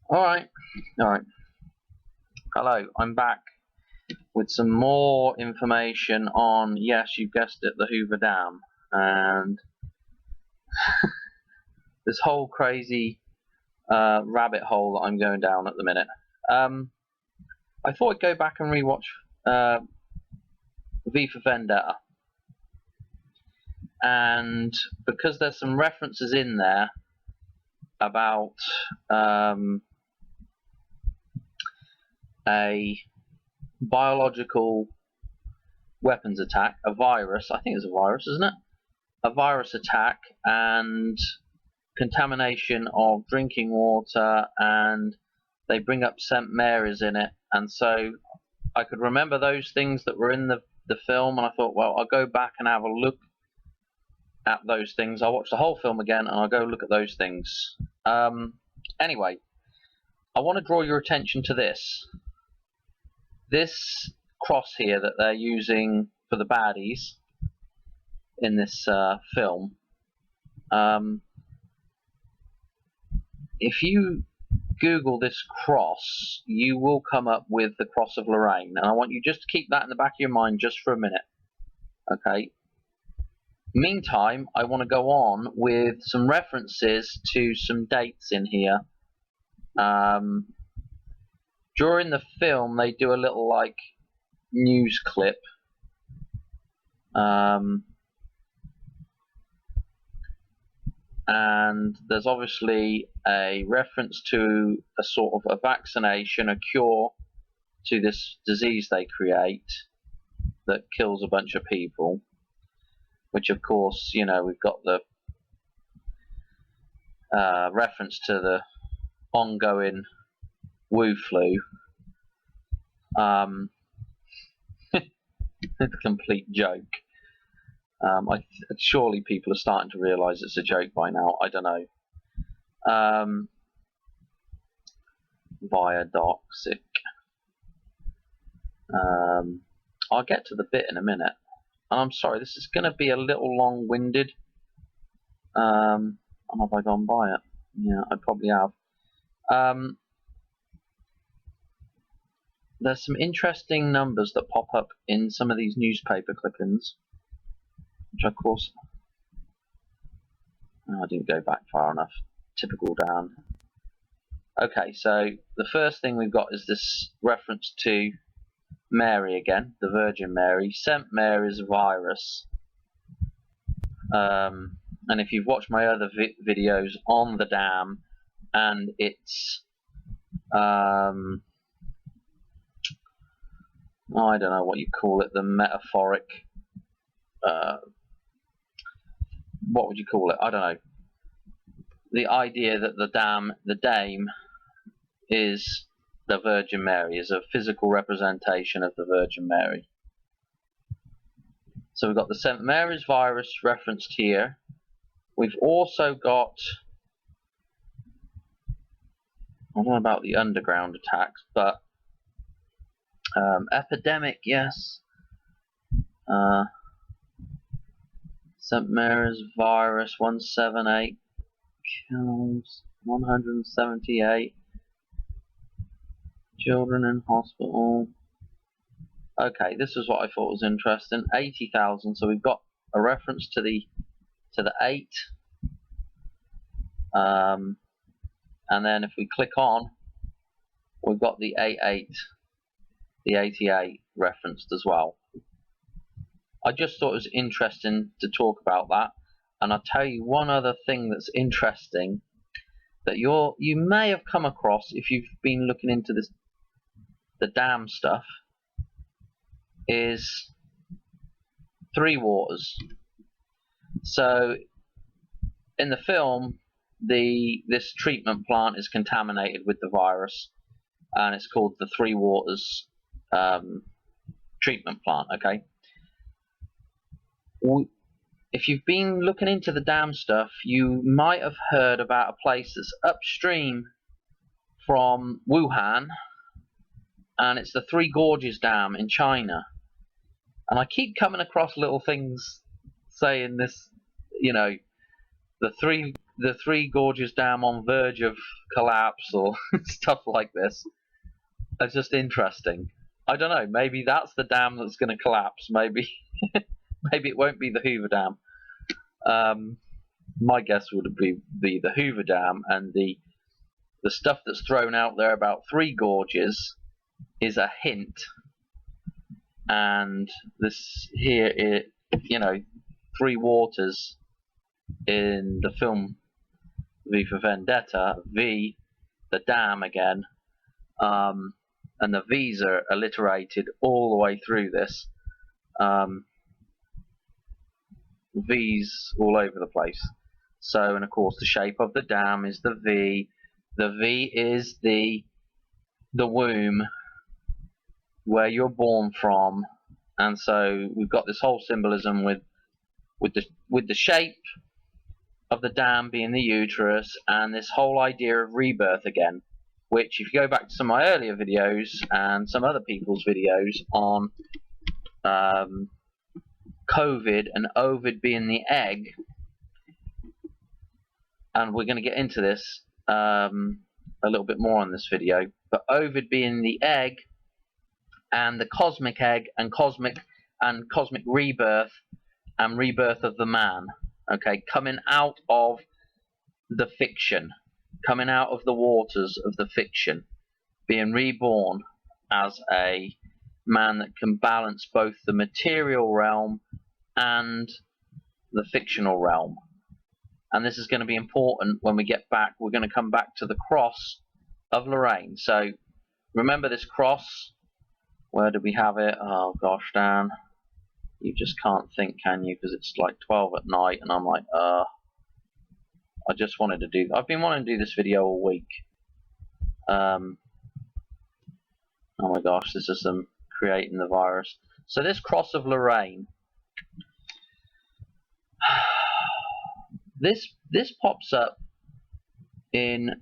Alright, alright. Hello, I'm back with some more information on, yes, you guessed it, the Hoover Dam. And this whole crazy rabbit hole that I'm going down at the minute. I thought I'd go back and rewatch V for Vendetta. And because there's some references in there about a biological weapons attack, a virus, I think it's a virus, isn't it? A virus attack and contamination of drinking water, and they bring up St. Mary's in it. And so I could remember those things that were in the film, and I thought, well, I'll go back and have a look at those things. I'll watch the whole film again and I'll go look at those things. Anyway, I want to draw your attention to this. This cross here that they're using for the baddies in this film. If you Google this cross, you will come up with the Cross of Lorraine, and I want you just to keep that in the back of your mind just for a minute. Okay. Meantime, I want to go on with some references to some dates in here. During the film, they do a little like news clip. And there's obviously a reference to a sort of a vaccination, a cure to this disease they create that kills a bunch of people. Which, of course, you know, we've got the reference to the ongoing Wu flu. It's a complete joke. Surely people are starting to realise it's a joke by now. I don't know. Viadoxic. I'll get to the bit in a minute. And I'm sorry, this is going to be a little long-winded. Have I gone by it? Yeah, I probably have. There's some interesting numbers that pop up in some of these newspaper clippings, which of course, I didn't go back far enough. Typical Dan. Okay, so the first thing we've got is this reference to Mary again, the Virgin Mary, St. Mary's virus. And if you've watched my other videos on the dam and its I don't know what you call it, the metaphoric, what would you call it? I don't know. The idea that the dame is the Virgin Mary, is a physical representation of the Virgin Mary. So we've got the St. Mary's virus referenced here. We've also got, I don't know about the underground attacks, but epidemic, yes. St. Mary's virus 178 kills 178 children in hospital. Okay, this is what I thought was interesting. 80,000. So we've got a reference to the 8. And then if we click on, we've got the 88, the 88 referenced as well. I just thought it was interesting to talk about that. And I'll tell you one other thing that's interesting that you may have come across if you've been looking into this, the dam stuff, is 3 waters. So in the film, this treatment plant is contaminated with the virus, and it's called the 3 waters treatment plant. Okay. If you've been looking into the dam stuff, you might have heard about a place that's upstream from Wuhan, and it's the Three Gorges Dam in China. And I keep coming across little things saying this, you know, the Three the Three Gorges Dam on verge of collapse or stuff like this. It's just interesting. I don't know, maybe that's the dam that's going to collapse. Maybe maybe it won't be the Hoover Dam. My guess would be the Hoover Dam, and the stuff that's thrown out there about Three Gorges is a hint. And this here, you know, Three Waters in the film V for Vendetta, V, the dam again, and the V's are alliterated all the way through this. V's all over the place. So, and of course the shape of the dam is the V. The V is the womb where you're born from, and so we've got this whole symbolism with the shape of the dam being the uterus, and this whole idea of rebirth again, which if you go back to some of my earlier videos and some other people's videos on COVID and Ovid being the egg, and we're going to get into this a little bit more on this video, but Ovid being the egg and the cosmic egg and cosmic rebirth and rebirth of the man, okay, coming out of the fiction, coming out of the waters of the fiction, being reborn as a man that can balance both the material realm and the fictional realm. And this is going to be important when we get back. We're going to come back to the Cross of Lorraine. So remember this cross. Where do we have it? Oh gosh, Dan, you just can't think, can you? Because it's like 12 at night and I'm like, I just wanted to do, I've been wanting to do this video all week. Oh my gosh, this is them creating the virus. So this Cross of Lorraine, this pops up in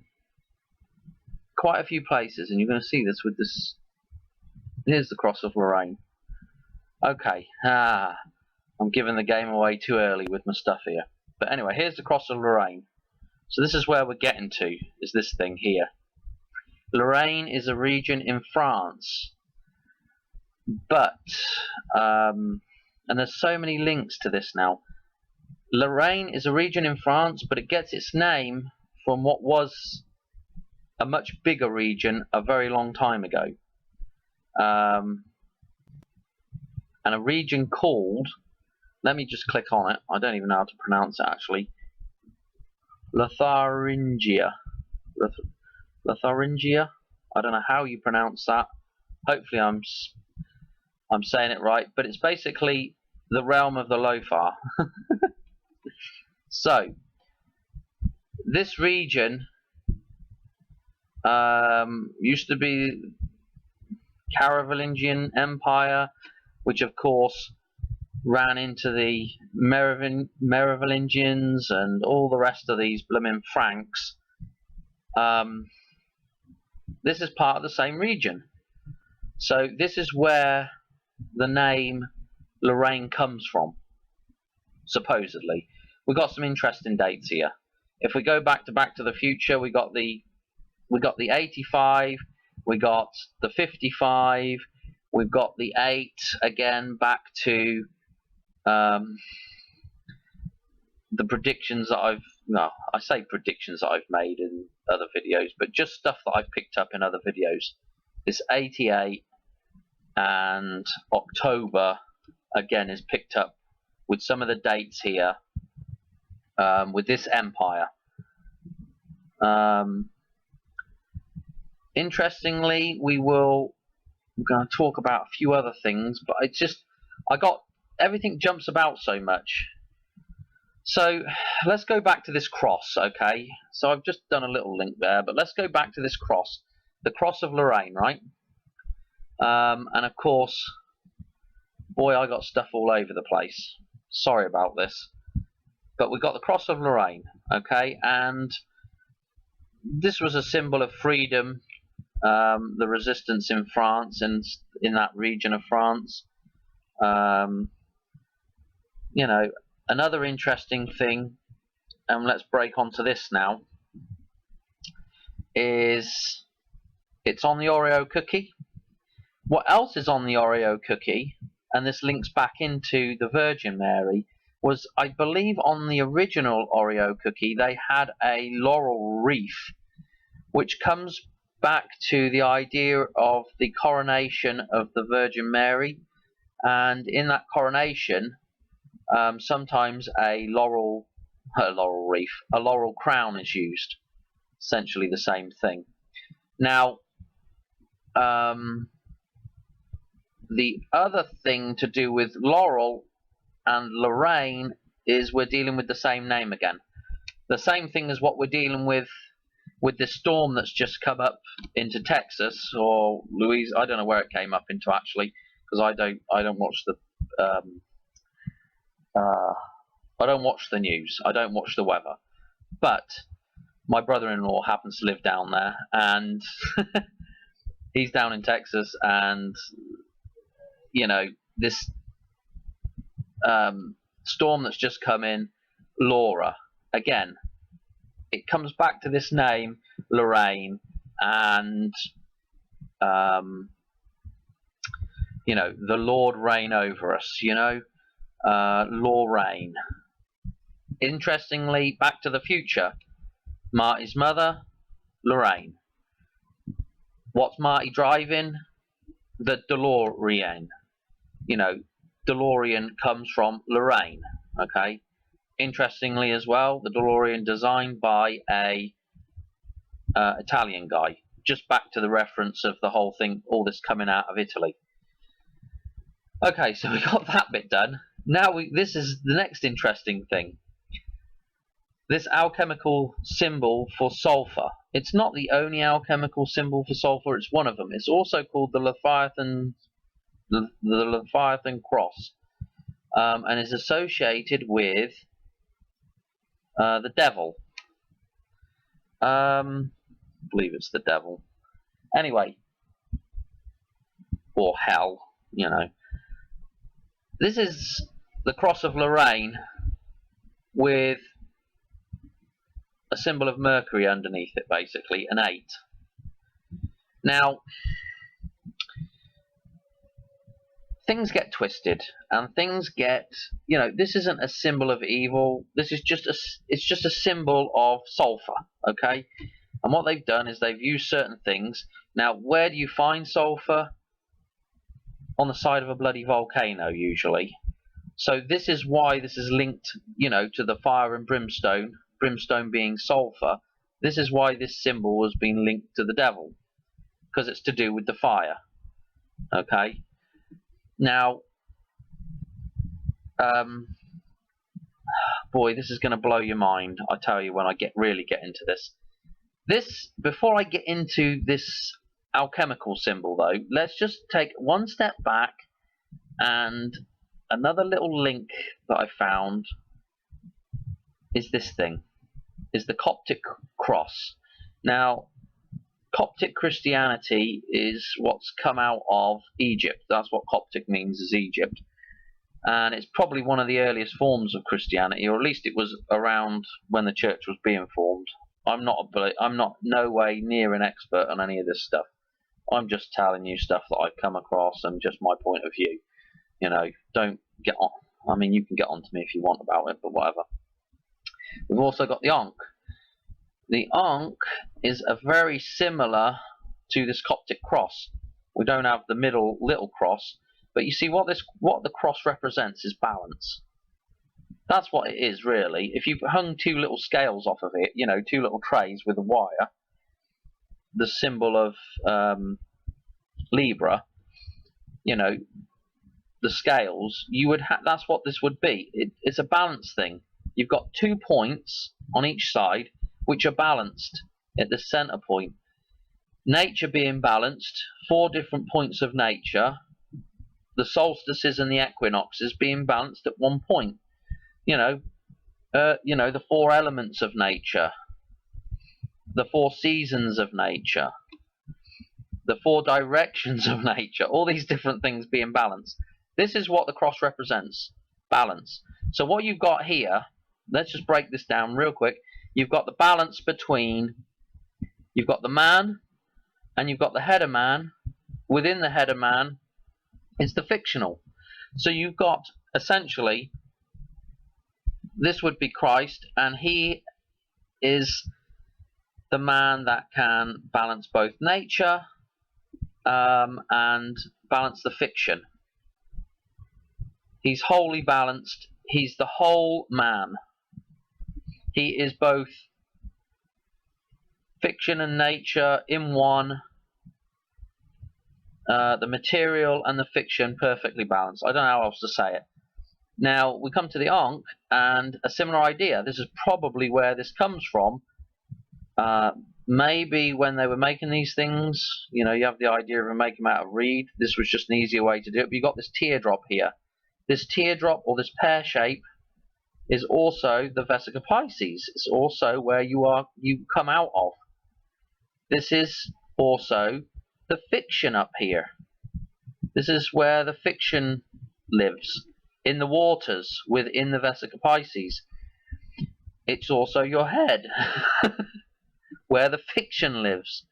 quite a few places, and you're going to see this with this. Here's the Cross of Lorraine. Okay, I'm giving the game away too early with my stuff here. But anyway, here's the Cross of Lorraine. So this is where we're getting to, is this thing here. Lorraine is a region in France. But, and there's so many links to this now. Lorraine is a region in France, but it gets its name from what was a much bigger region a very long time ago. And a region called, let me just click on it, I don't even know how to pronounce it actually, Lotharingia. Lotharingia? I don't know how you pronounce that. Hopefully I'm saying it right, but it's basically the realm of the Lothar. So, this region used to be Carolingian Empire, which of course ran into the Merovingians and all the rest of these blooming Franks. This is part of the same region. So this is where the name Lorraine comes from, supposedly. We've got some interesting dates here. If we go back to the Future, we got the 85, we got the 55, we've got the 8 again, back to the predictions that I say predictions that I've made in other videos, but just stuff that I've picked up in other videos. This 88 and October again is picked up with some of the dates here with this empire. Interestingly, we're going to talk about a few other things, but it's just everything jumps about so much. So let's go back to this cross, okay? So I've just done a little link there, but let's go back to this cross, the Cross of Lorraine, right? And of course, boy, I got stuff all over the place. Sorry about this, but we got the Cross of Lorraine, okay? And this was a symbol of freedom, the resistance in France and in that region of France. You know, another interesting thing and let's break onto this now, is it's on the Oreo cookie. What else is on the Oreo cookie, and this links back into the Virgin Mary, was I believe on the original Oreo cookie they had a laurel wreath, which comes back to the idea of the coronation of the Virgin Mary, and in that coronation sometimes a laurel wreath, a laurel crown is used, essentially the same thing. Now the other thing to do with Laurel and Lorraine is we're dealing with the same name again. The same thing as what we're dealing with this storm that's just come up into Texas or Louise. I don't know where it came up into actually, because I don't watch the I don't watch the news. I don't watch the weather. But my brother-in-law happens to live down there, and he's down in Texas, and you know, this storm that's just come in, Laura, again, it comes back to this name, Lorraine, and you know, the Lord reign over us, you know, Lorraine. Interestingly, Back to the Future, Marty's mother, Lorraine. What's Marty driving? The DeLorean. You know, DeLorean comes from Lorraine. Okay. Interestingly as well, the DeLorean designed by a Italian guy. Just back to the reference of the whole thing, all this coming out of Italy. Okay, so we got that bit done. Now this is the next interesting thing. This alchemical symbol for sulfur. It's not the only alchemical symbol for sulfur. It's one of them. It's also called the Leviathan. The Leviathan cross, and is associated with the devil. I believe it's the devil. Anyway, or hell, you know. This is the Cross of Lorraine with a symbol of Mercury underneath it, basically, an 8. Now, things get twisted, and things get, you know, this isn't a symbol of evil. This is just it's just a symbol of sulfur, okay? And what they've done is they've used certain things. Now, where do you find sulfur? On the side of a bloody volcano, usually. So this is why this is linked, you know, to the fire and brimstone, brimstone being sulfur. This is why this symbol has been linked to the devil, because it's to do with the fire, okay? Now, boy, this is going to blow your mind. I tell you when I really get into this. Before I get into this alchemical symbol, though, let's just take one step back, and another little link that I found is this thing, is the Coptic cross. Now, Coptic Christianity is what's come out of Egypt. That's what Coptic means, is Egypt. And it's probably one of the earliest forms of Christianity, or at least it was around when the church was being formed. I'm not no way near an expert on any of this stuff. I'm just telling you stuff that I've come across and just my point of view. You know, don't get on. I mean, you can get on to me if you want about it, but whatever. We've also got the Ankh. The Ankh is a very similar to this Coptic cross. We don't have the middle little cross, but you see what the cross represents is balance. That's what it is, really. If you hung 2 little scales off of it, you know, 2 little trays with a wire, the symbol of Libra, you know, the scales, you would that's what this would be. It's a balance thing. You've got 2 points on each side which are balanced at the center point. Nature being balanced, 4 different points of nature, the solstices and the equinoxes being balanced at 1 point. You know, the 4 elements of nature, the 4 seasons of nature, the 4 directions of nature, all these different things being balanced. This is what the cross represents, balance. So what you've got here let's just break this down real quick. You've got the balance between, you've got the man, and you've got the header man. Within the header man is the fictional. So you've got, essentially, this would be Christ, and he is the man that can balance both nature and balance the fiction. He's wholly balanced. He's the whole man. He is both fiction and nature in one. The material and the fiction perfectly balanced. I don't know how else to say it. Now we come to the Ankh, and a similar idea. This is probably where this comes from. Maybe when they were making these things, you know, you have the idea of making them out of reed. This was just an easier way to do it. But you've got this teardrop here. This teardrop, or this pear shape, is also the Vesica Pisces. It's also where you come out of. This is also the fiction up here. This is where the fiction lives, in the waters within the Vesica Pisces. It's also your head, where the fiction lives.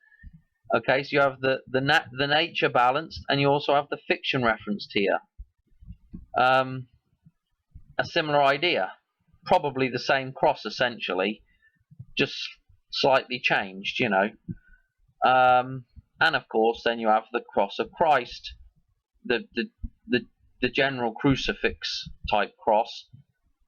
Okay, so you have the nature balanced, and you also have the fiction referenced here. A similar idea, probably the same cross essentially, just slightly changed, you know. And of course, then you have the cross of Christ, the general crucifix type cross,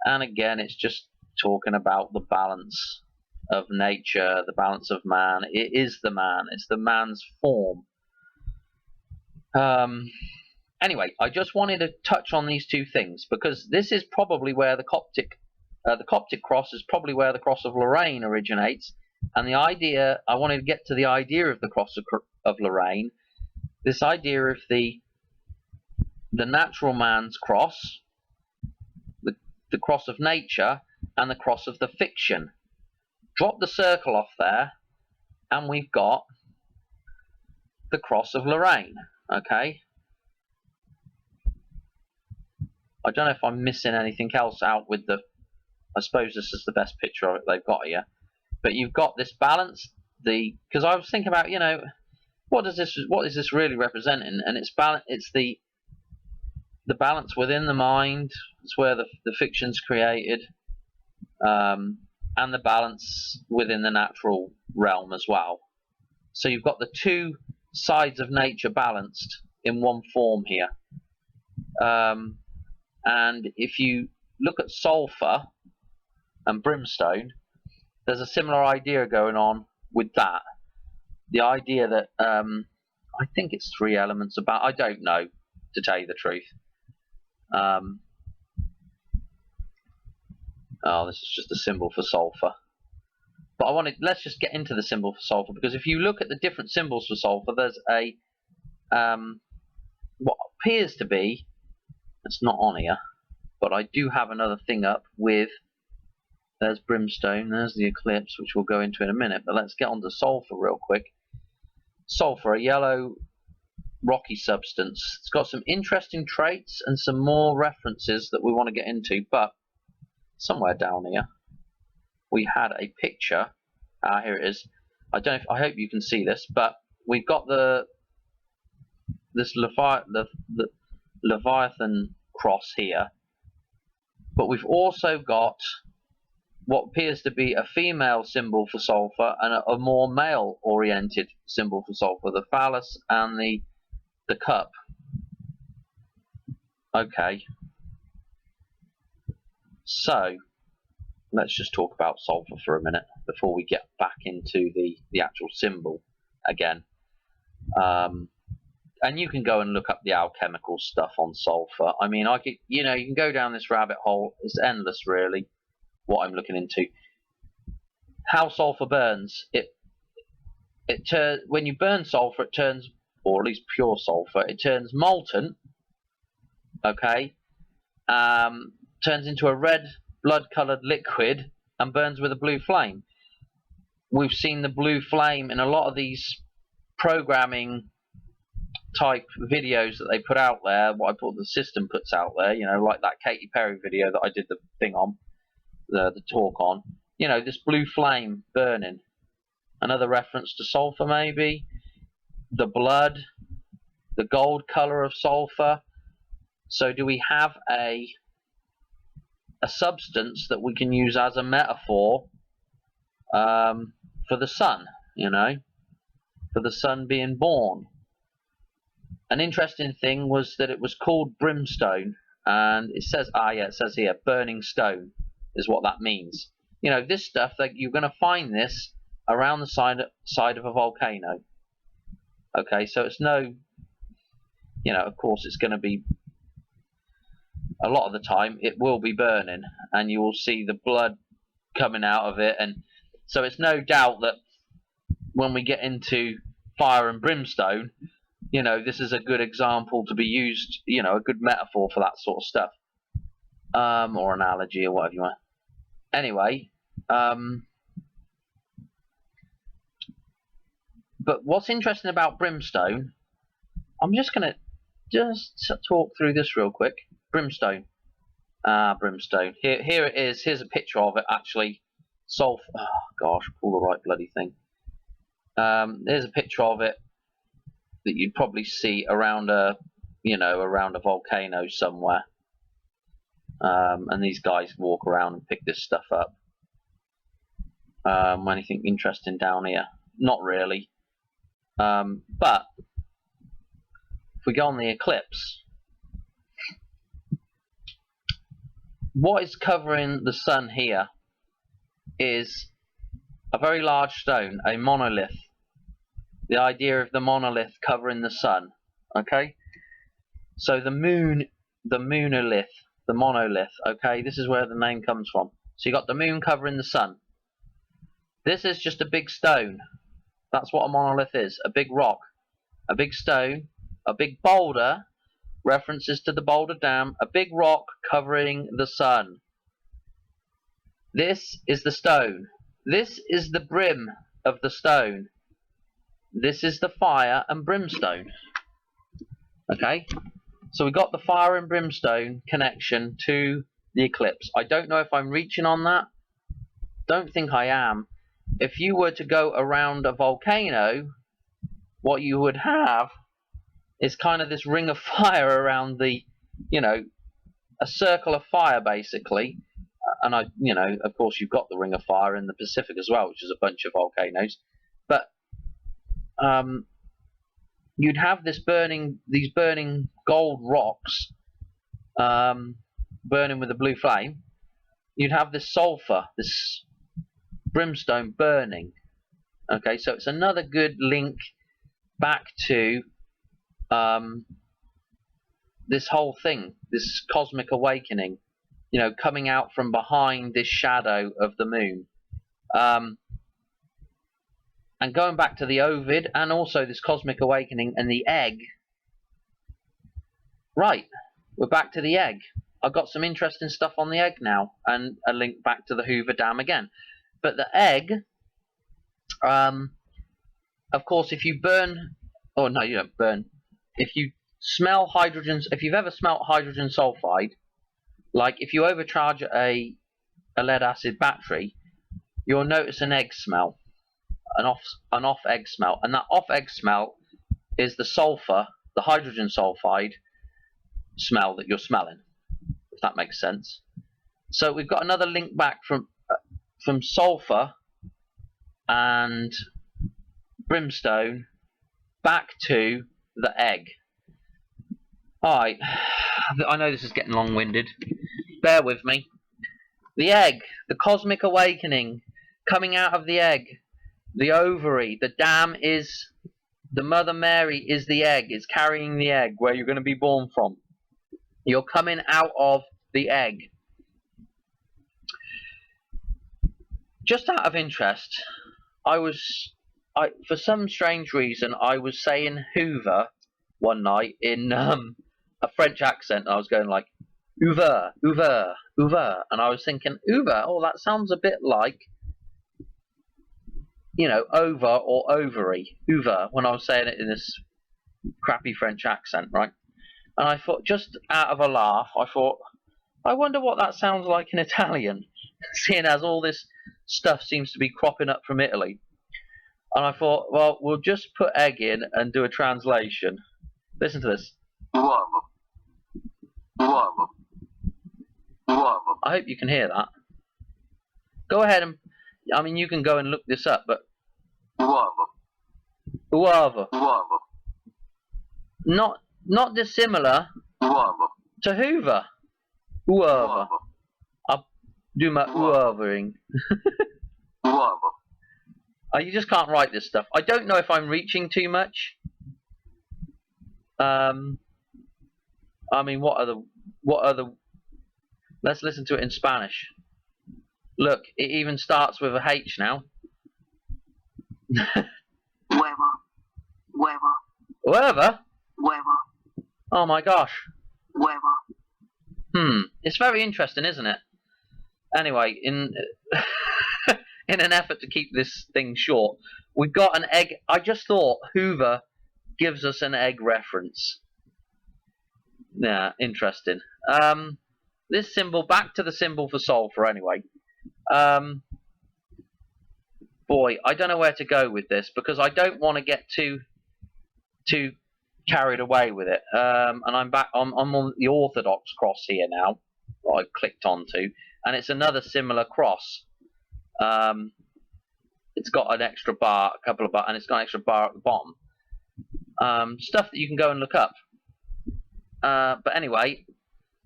and again, it's just talking about the balance of nature, the balance of man. It is the man. It's the man's form. Anyway, I just wanted to touch on these two things because this is probably where the Coptic cross is probably where the Cross of Lorraine originates. And the idea, I wanted to get to the idea of the Cross of Lorraine, this idea of the natural man's cross, the cross of nature, and the cross of the fiction. Drop the circle off there, and we've got the Cross of Lorraine. Okay. I don't know if I'm missing anything else out with the. I suppose this is the best picture of it they've got here. But you've got this balance, because I was thinking about, you know, what is this really representing? And it's the balance within the mind. It's where the fiction's created, and the balance within the natural realm as well. So you've got the two sides of nature balanced in one form here. And if you look at sulfur and brimstone, there's a similar idea going on with that. The idea that I think it's three elements about. I don't know, to tell you the truth. Oh, this is just a symbol for sulfur. But let's just get into the symbol for sulfur, because if you look at the different symbols for sulfur, there's a what appears to be, it's not on here, but I do have another thing up with. There's brimstone, there's the eclipse, which we'll go into in a minute, but let's get on to sulfur real quick. Sulfur, a yellow rocky substance. It's got some interesting traits and some more references that we want to get into, but somewhere down here we had a picture. Here it is. I hope you can see this, but we've got this Leviathan cross here, but we've also got what appears to be a female symbol for sulfur and a more male-oriented symbol for sulfur, the phallus and the cup. Okay. So, let's just talk about sulfur for a minute before we get back into the actual symbol again. And you can go and look up the alchemical stuff on sulfur. I mean, you can go down this rabbit hole. It's endless, really, what I'm looking into. How sulfur burns. When you burn sulfur, it turns, or at least pure sulfur, it turns molten. Okay. Turns into a red blood-coloured liquid and burns with a blue flame. We've seen the blue flame in a lot of these programming type videos that they put out there, what the system puts out there, like that Katy Perry video that I did the thing on. the talk on. You know, this blue flame burning. Another reference to sulfur, maybe. The blood, the gold color of sulfur. So do we have a substance that we can use as a metaphor for the sun, you know, for the sun being born? An interesting thing was that it was called brimstone, and it says, it says here, burning stone is what that means. You know, this stuff, that you're going to find this around the side of a volcano. Okay, so it's no, you know, of course it's going to be, a lot of the time, it will be burning, and you will see the blood coming out of it, and so it's no doubt that when we get into fire and brimstone, you know, this is a good example to be used, you know, a good metaphor for that sort of stuff, or analogy, or whatever you want. Anyway, but what's interesting about brimstone, I'm just going to talk through this real quick. Brimstone. Brimstone. Here it is. Here's a picture of it, actually. Sulfur. Oh, gosh, pull the right bloody thing. There's a picture of it that you'd probably see around a, you know, around a volcano somewhere. And these guys walk around and pick this stuff up. Anything interesting down here? Not really. But if we go on the eclipse, what is covering the sun here is a very large stone, a monolith. The idea of the monolith covering the sun. Okay, so the monolith, okay, this is where the name comes from. So you got the moon covering the sun. This is just a big stone. That's what a monolith is, a big rock, a big stone, a big boulder, references to the Boulder Dam, a big rock covering the sun. This is the stone. This is the brim of the stone. This is the fire and brimstone. Okay, so we got the fire and brimstone connection to the eclipse. I don't know if I'm reaching on that. Don't think I am. If you were to go around a volcano, what you would have is kind of this ring of fire around the, you know, a circle of fire basically. And you know, of course you've got the ring of fire in the Pacific as well, which is a bunch of volcanoes. But you'd have these burning gold rocks, burning with a blue flame. You'd have this sulfur, this brimstone burning. Okay, so it's another good link back to this whole thing, this cosmic awakening, you know, coming out from behind this shadow of the moon. And going back to the Ovid, and also this cosmic awakening and the egg. Right, we're back to the egg. I've got some interesting stuff on the egg now, and a link back to the Hoover Dam again. But the egg, of course, if you burn, oh no, you don't burn. If you smell hydrogen, if you've ever smelt hydrogen sulfide, like if you overcharge a lead acid battery, you'll notice an egg smell, an off egg smell, and that off egg smell is the sulfur, the hydrogen sulfide smell that you're smelling, if that makes sense. So we've got another link back from sulfur and brimstone back to the egg. Alright, I know this is getting long-winded. Bear with me. The egg, the cosmic awakening, coming out of the egg, the ovary, the dam is, the Mother Mary is the egg, is carrying the egg where you're going to be born from. You're coming out of the egg. Just out of interest, for some strange reason, I was saying Hoover one night in a French accent. I was going like, Hoover, Hoover, Hoover. And I was thinking, Hoover, oh, that sounds a bit like, you know, over or ovary, Hoover, when I was saying it in this crappy French accent, right? And I thought, just out of a laugh, I thought, I wonder what that sounds like in Italian. seeing as all this stuff seems to be cropping up from Italy. And I thought, well, we'll just put egg in and do a translation. Listen to this. Uovo. Uovo. Uovo. I hope you can hear that. Go ahead and, I mean, you can go and look this up, but Uovo. uova, Uovo. not dissimilar Uovo. to Hoover. Uova. Uovo. I'll do my uovering. Uovo. You just can't write this stuff. I don't know if I'm reaching too much. I mean, what other? Let's listen to it in Spanish. Look, it even starts with a H now. Huevo. Huevo. Whatever. Huevo. Oh my gosh. Huevo. It's very interesting, isn't it? Anyway, in in an effort to keep this thing short, we've got an egg. I just thought Hoover gives us an egg reference. Yeah, interesting. This symbol, back to the symbol for sulfur anyway. Boy, I don't know where to go with this because I don't want to get too carried away with it. And I'm back. I'm on the Orthodox cross here now. That I've clicked onto, and it's another similar cross. It's got an extra bar, a couple of bar, and it's got an extra bar at the bottom. Stuff that you can go and look up. But anyway,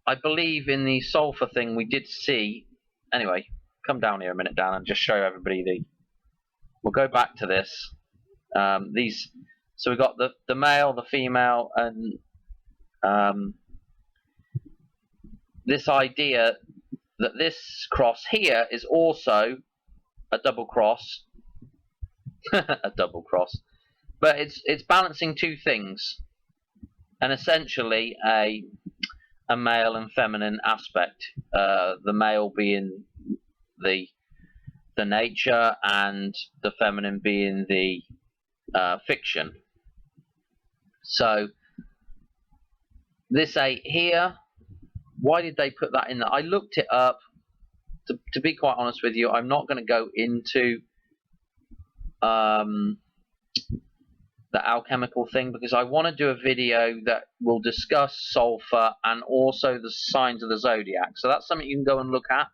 I believe in the sulfur thing we did see. Anyway, come down here a minute, Dan, and just show everybody the. We'll go back to this. These. So we've got the male, the female, and this idea that this cross here is also a double cross. A double cross. But it's balancing two things. And essentially a male and feminine aspect. The male being the nature and the feminine being the fiction. So this 8 here, why did they put that in there? I looked it up. To be quite honest with you, I'm not going to go into the alchemical thing because I want to do a video that will discuss sulfur and also the signs of the zodiac. So that's something you can go and look at.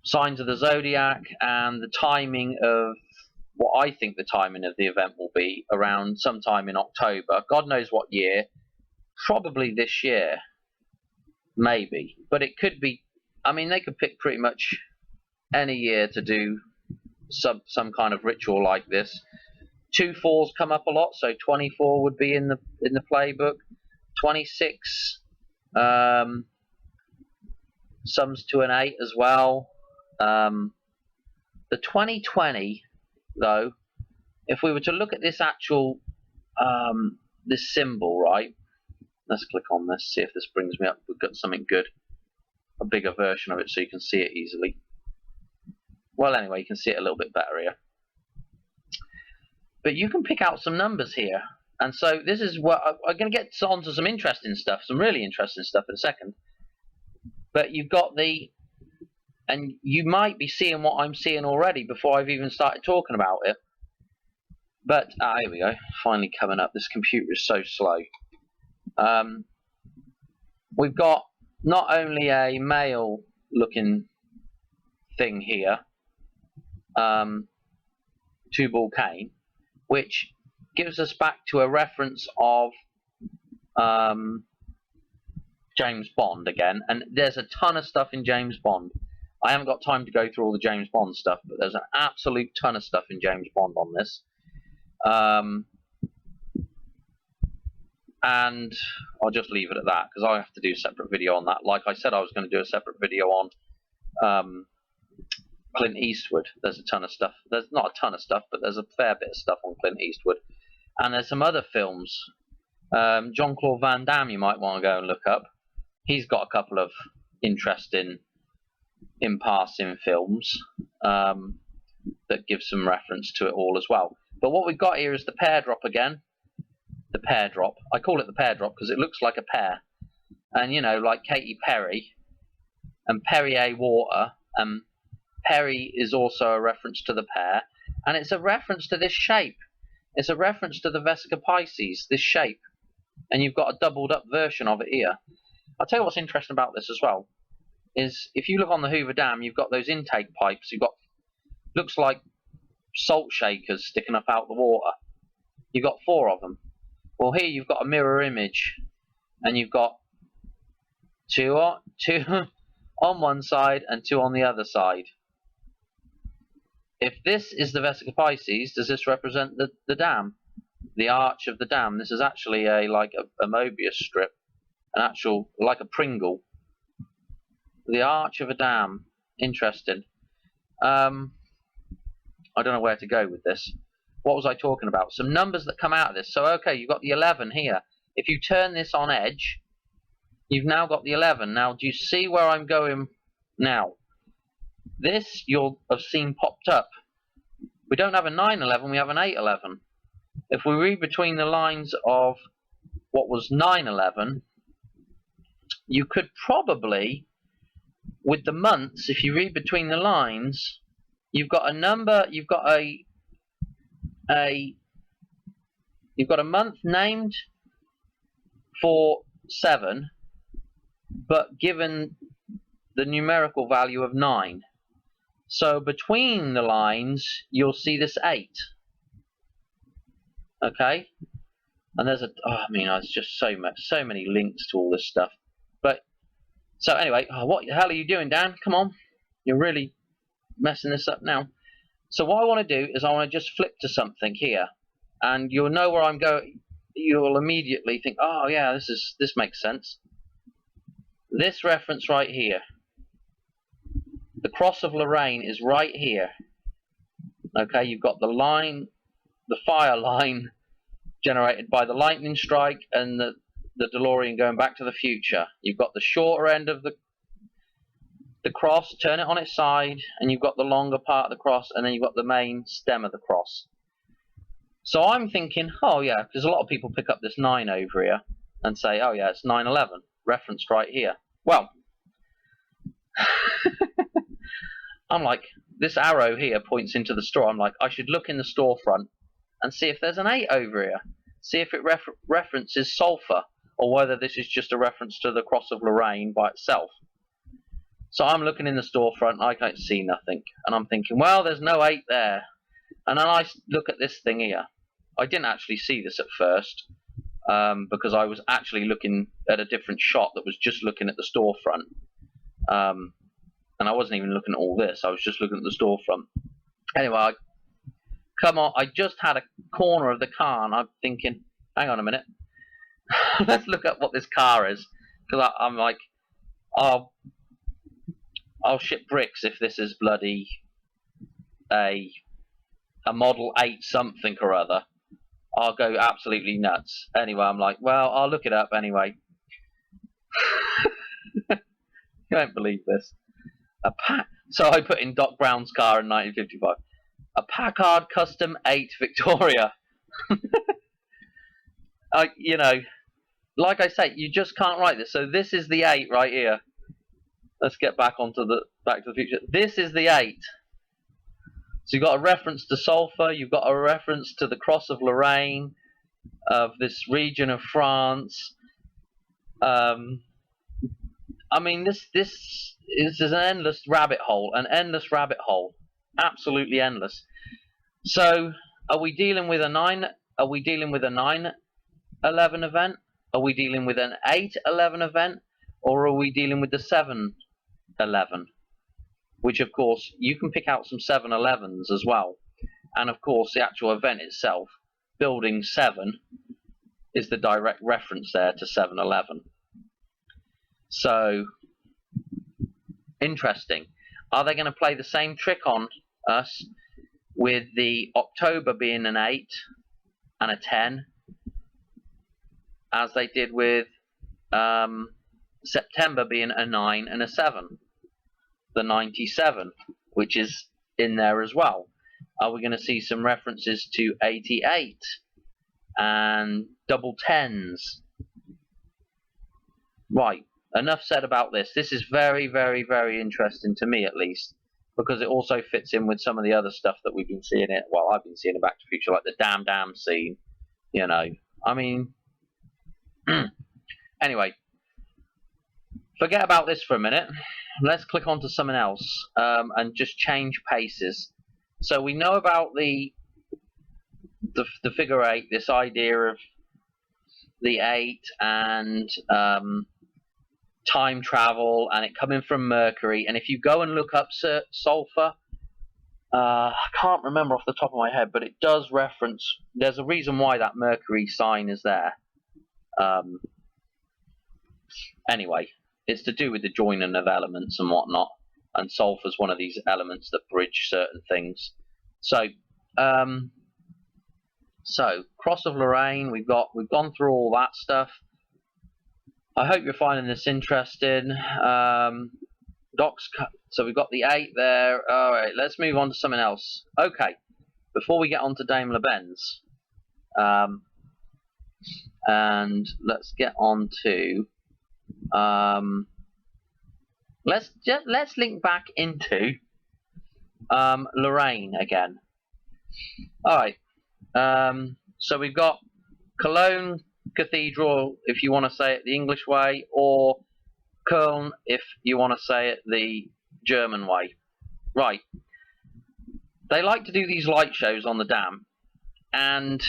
Signs of the zodiac and the timing of what I think the timing of the event will be around sometime in October. God knows what year. Probably this year. Maybe. But it could be, I mean, they could pick pretty much any year to do some kind of ritual like this. 2 4s come up a lot, so 24 would be in the playbook. 26 sums to an 8 as well. The 2020 though, if we were to look at this actual this symbol, right? Let's click on this, see if this brings me up. We've got something good, a bigger version of it so you can see it easily. Well, anyway, you can see it a little bit better here. But you can pick out some numbers here. And so this is what I'm going to get on to some interesting stuff, some really interesting stuff in a second. But you've got and you might be seeing what I'm seeing already before I've even started talking about it. But, here we go, finally coming up. This computer is so slow. We've got not only a male looking thing here, two-ball cane, which gives us back to a reference of James Bond again, and there's a ton of stuff in James Bond. I haven't got time to go through all the James Bond stuff, but there's an absolute ton of stuff in James Bond on this. And I'll just leave it at that because I have to do a separate video on that. Like I said, I was going to do a separate video on Clint Eastwood. There's a ton of stuff. There's not a ton of stuff, but there's a fair bit of stuff on Clint Eastwood. And there's some other films. Jean-Claude Van Damme you might want to go and look up. He's got a couple of interesting in passing films that give some reference to it all as well. But what we've got here is the pear drop again. The pear drop. I call it the pear drop because it looks like a pear. And you know, like Katy Perry and Perrier water Peri is also a reference to the pear, and it's a reference to this shape. It's a reference to the Vesica Pisces, this shape, and you've got a doubled up version of it here. I'll tell you what's interesting about this as well, is if you look on the Hoover Dam, you've got those intake pipes, you've got, looks like salt shakers sticking up out the water. You've got 4 of them. Well, here you've got a mirror image, and you've got 2 on one side and 2 on the other side. If this is the Vesica Pisces, does this represent the dam? The arch of the dam? This is actually like a Mobius strip, an actual, like a Pringle. The arch of a dam. Interesting. I don't know where to go with this. What was I talking about? Some numbers that come out of this. So, okay, you've got the 11 here. If you turn this on edge, you've now got the 11. Now, do you see where I'm going now? This you'll have seen popped up. We don't have a 911, we have an 811. If we read between the lines of what was 911, you could probably, with the months, if you read between the lines, you've got a number, you've got a month named for 7, but given the numerical value of 9. So between the lines, you'll see this 8. Okay, and there's there's just so many links to all this stuff. But so anyway, what the hell are you doing, Dan? Come on, you're really messing this up now. So what I want to do is I want to just flip to something here, and you'll know where I'm going. You'll immediately think, oh yeah, this makes sense. This reference right here, the Cross of Lorraine, is right here. Okay, you've got the line, the fire line generated by the lightning strike and the DeLorean going back to the future. You've got the shorter end of the cross, turn it on its side, and you've got the longer part of the cross, and then you've got the main stem of the cross. So I'm thinking, oh yeah, because a lot of people pick up this 9 over here and say, oh yeah, it's 9/11, referenced right here. Well, I'm like, this arrow here points into the store. I'm like, I should look in the storefront and see if there's an 8 over here. See if it references sulfur, or whether this is just a reference to the Cross of Lorraine by itself. So I'm looking in the storefront, I can't see nothing. And I'm thinking, well, there's no 8 there. And then I look at this thing here. I didn't actually see this at first, because I was actually looking at a different shot that was just looking at the storefront. And I wasn't even looking at all this, I was just looking at the storefront. Anyway, I just had a corner of the car, and I'm thinking, hang on a minute, let's look at what this car is, because I'm like, I'll ship bricks if this is bloody a Model 8 something or other. I'll go absolutely nuts. Anyway, I'm like, well, I'll look it up anyway. You won't believe this. So I put in Doc Brown's car in 1955. A Packard Custom 8 Victoria. You know, like I say, you just can't write this. So this is the 8 right here. Let's get back to the Future. This is the 8. So you've got a reference to sulfur. You've got a reference to the Cross of Lorraine, of this region of France. I mean, this is an endless rabbit hole. Absolutely endless. So, are we dealing with a 9? Are we dealing with a 9/11 event? Are we dealing with an 8/11 event? Or are we dealing with the 7/11? Which, of course, you can pick out some 7/11s as well. And, of course, the actual event itself, Building 7, is the direct reference there to 7/11. So, interesting. Are they going to play the same trick on us with the October being an 8 and a 10 as they did with September being a 9 and a 7? The 97, which is in there as well. Are we going to see some references to 88 and double 10s? Right, enough said about this. This is very, very, very interesting to me, at least, because it also fits in with some of the other stuff that we've been seeing it. Well, I've been seeing in Back to the Future, like the Dam scene. You know, I mean, anyway, forget about this for a minute. Let's click on to something else and just change paces. So we know about the figure 8, this idea of the 8 and time travel and it coming from Mercury. And if you go and look up sulfur, I can't remember off the top of my head, but it does reference, there's a reason why that Mercury sign is there. Anyway, it's to do with the joining of elements and whatnot, and sulfur is one of these elements that bridge certain things. So Cross of Lorraine, we've gone through all that stuff. I hope you're finding this interesting. So we've got the 8 there. All right, let's move on to something else. Okay, before we get on to Daimler-Benz, and let's get on to let's link back into Lorraine again. All right. So we've got Cologne Cathedral, if you want to say it the English way, or Köln, if you want to say it the German way. Right. They like to do these light shows on the dam, and,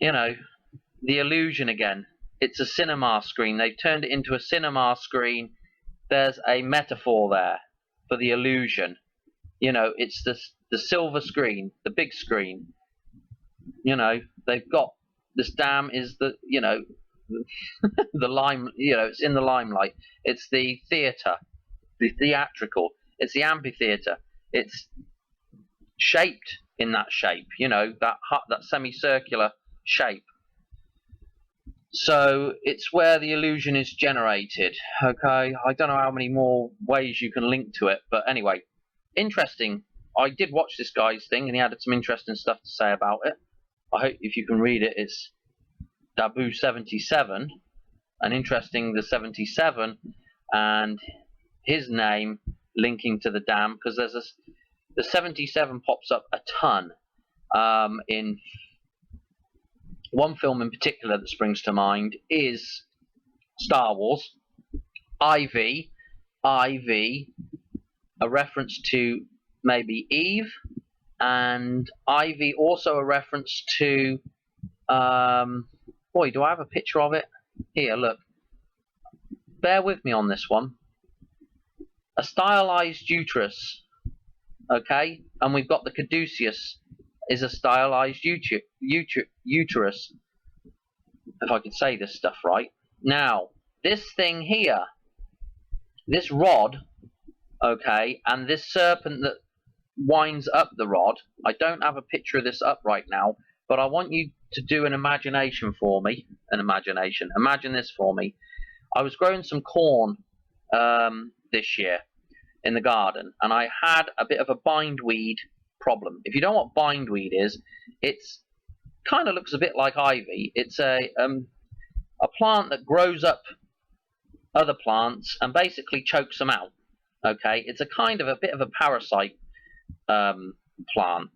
you know, the illusion again. It's a cinema screen. They've turned it into a cinema screen. There's a metaphor there for the illusion. You know, it's the silver screen, the big screen. You know, they've got, this dam is the, you know, the lime, you know, it's in the limelight. It's the theatre, the theatrical. It's the amphitheatre. It's shaped in that shape, you know, that semicircular shape. So it's where the illusion is generated. Okay, I don't know how many more ways you can link to it, but anyway, interesting. I did watch this guy's thing, and he had some interesting stuff to say about it. I hope if you can read it, it's Dabu 77, and interesting the 77 and his name linking to the dam, because there's the 77 pops up a ton in one film in particular that springs to mind is Star Wars. IV, a reference to maybe Eve, and Ivy also a reference to, boy, do I have a picture of it? Here, look. Bear with me on this one. A stylized uterus, okay? And we've got the caduceus is a stylized uterus, if I could say this stuff right. Now, this thing here, this rod, okay, and this serpent that winds up the rod, I don't have a picture of this up right now, but I want you to do an imagination for me. Imagine this for me. I was growing some corn this year in the garden, and I had a bit of a bindweed problem. If you don't know what bindweed is, it's kind of looks a bit like ivy. It's a plant that grows up other plants and basically chokes them out. Okay, it's a kind of a bit of a parasite plant.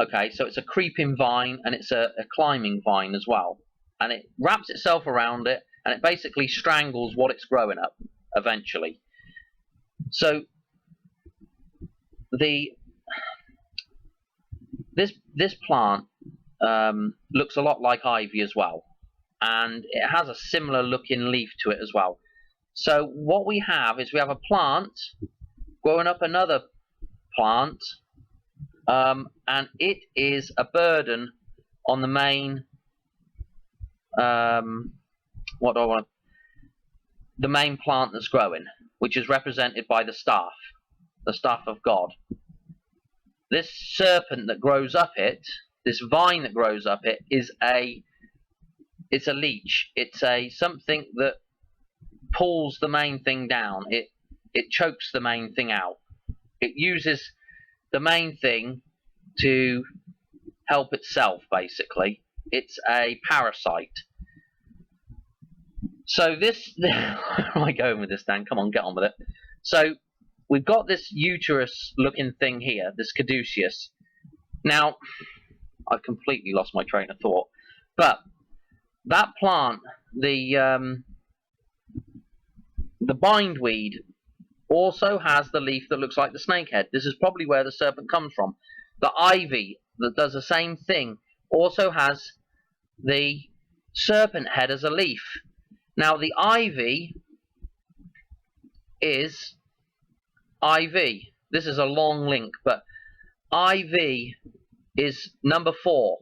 Okay, so it's a creeping vine, and it's a climbing vine as well, and it wraps itself around it, and it basically strangles what it's growing up eventually. So this plant looks a lot like ivy as well, and it has a similar looking leaf to it as well. So what we have is we have a plant growing up another plant, and it is a burden on the main the main plant that's growing, which is represented by the staff of God. This serpent that grows up it, this vine that grows up it, is it's a leech. It's something that pulls the main thing down. It chokes the main thing out. It uses the main thing to help itself, basically. It's a parasite. So this, where am I going with this, Dan? Come on, get on with it. So we've got this uterus-looking thing here, this caduceus. Now, I've completely lost my train of thought. But that plant, the bindweed, also has the leaf that looks like the snake head. This is probably where the serpent comes from. The ivy that does the same thing also has the serpent head as a leaf. Now the ivy is IV. This is a long link, but IV is number 4.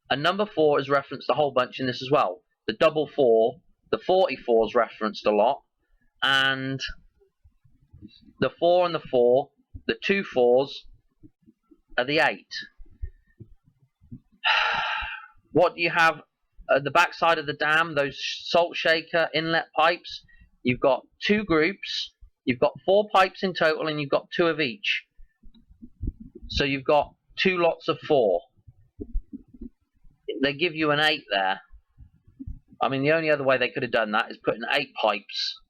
And number 4 is referenced a whole bunch in this as well. The double 4, the 44 is referenced a lot, and the 4 and the 4, the 2 4s are the 8. What do you have at the back side of the dam? Those salt shaker inlet pipes. You've got 2 groups. You've got 4 pipes in total, and you've got 2 of each. So you've got 2 lots of 4. They give you an 8 there. I mean, the only other way they could have done that is putting 8 pipes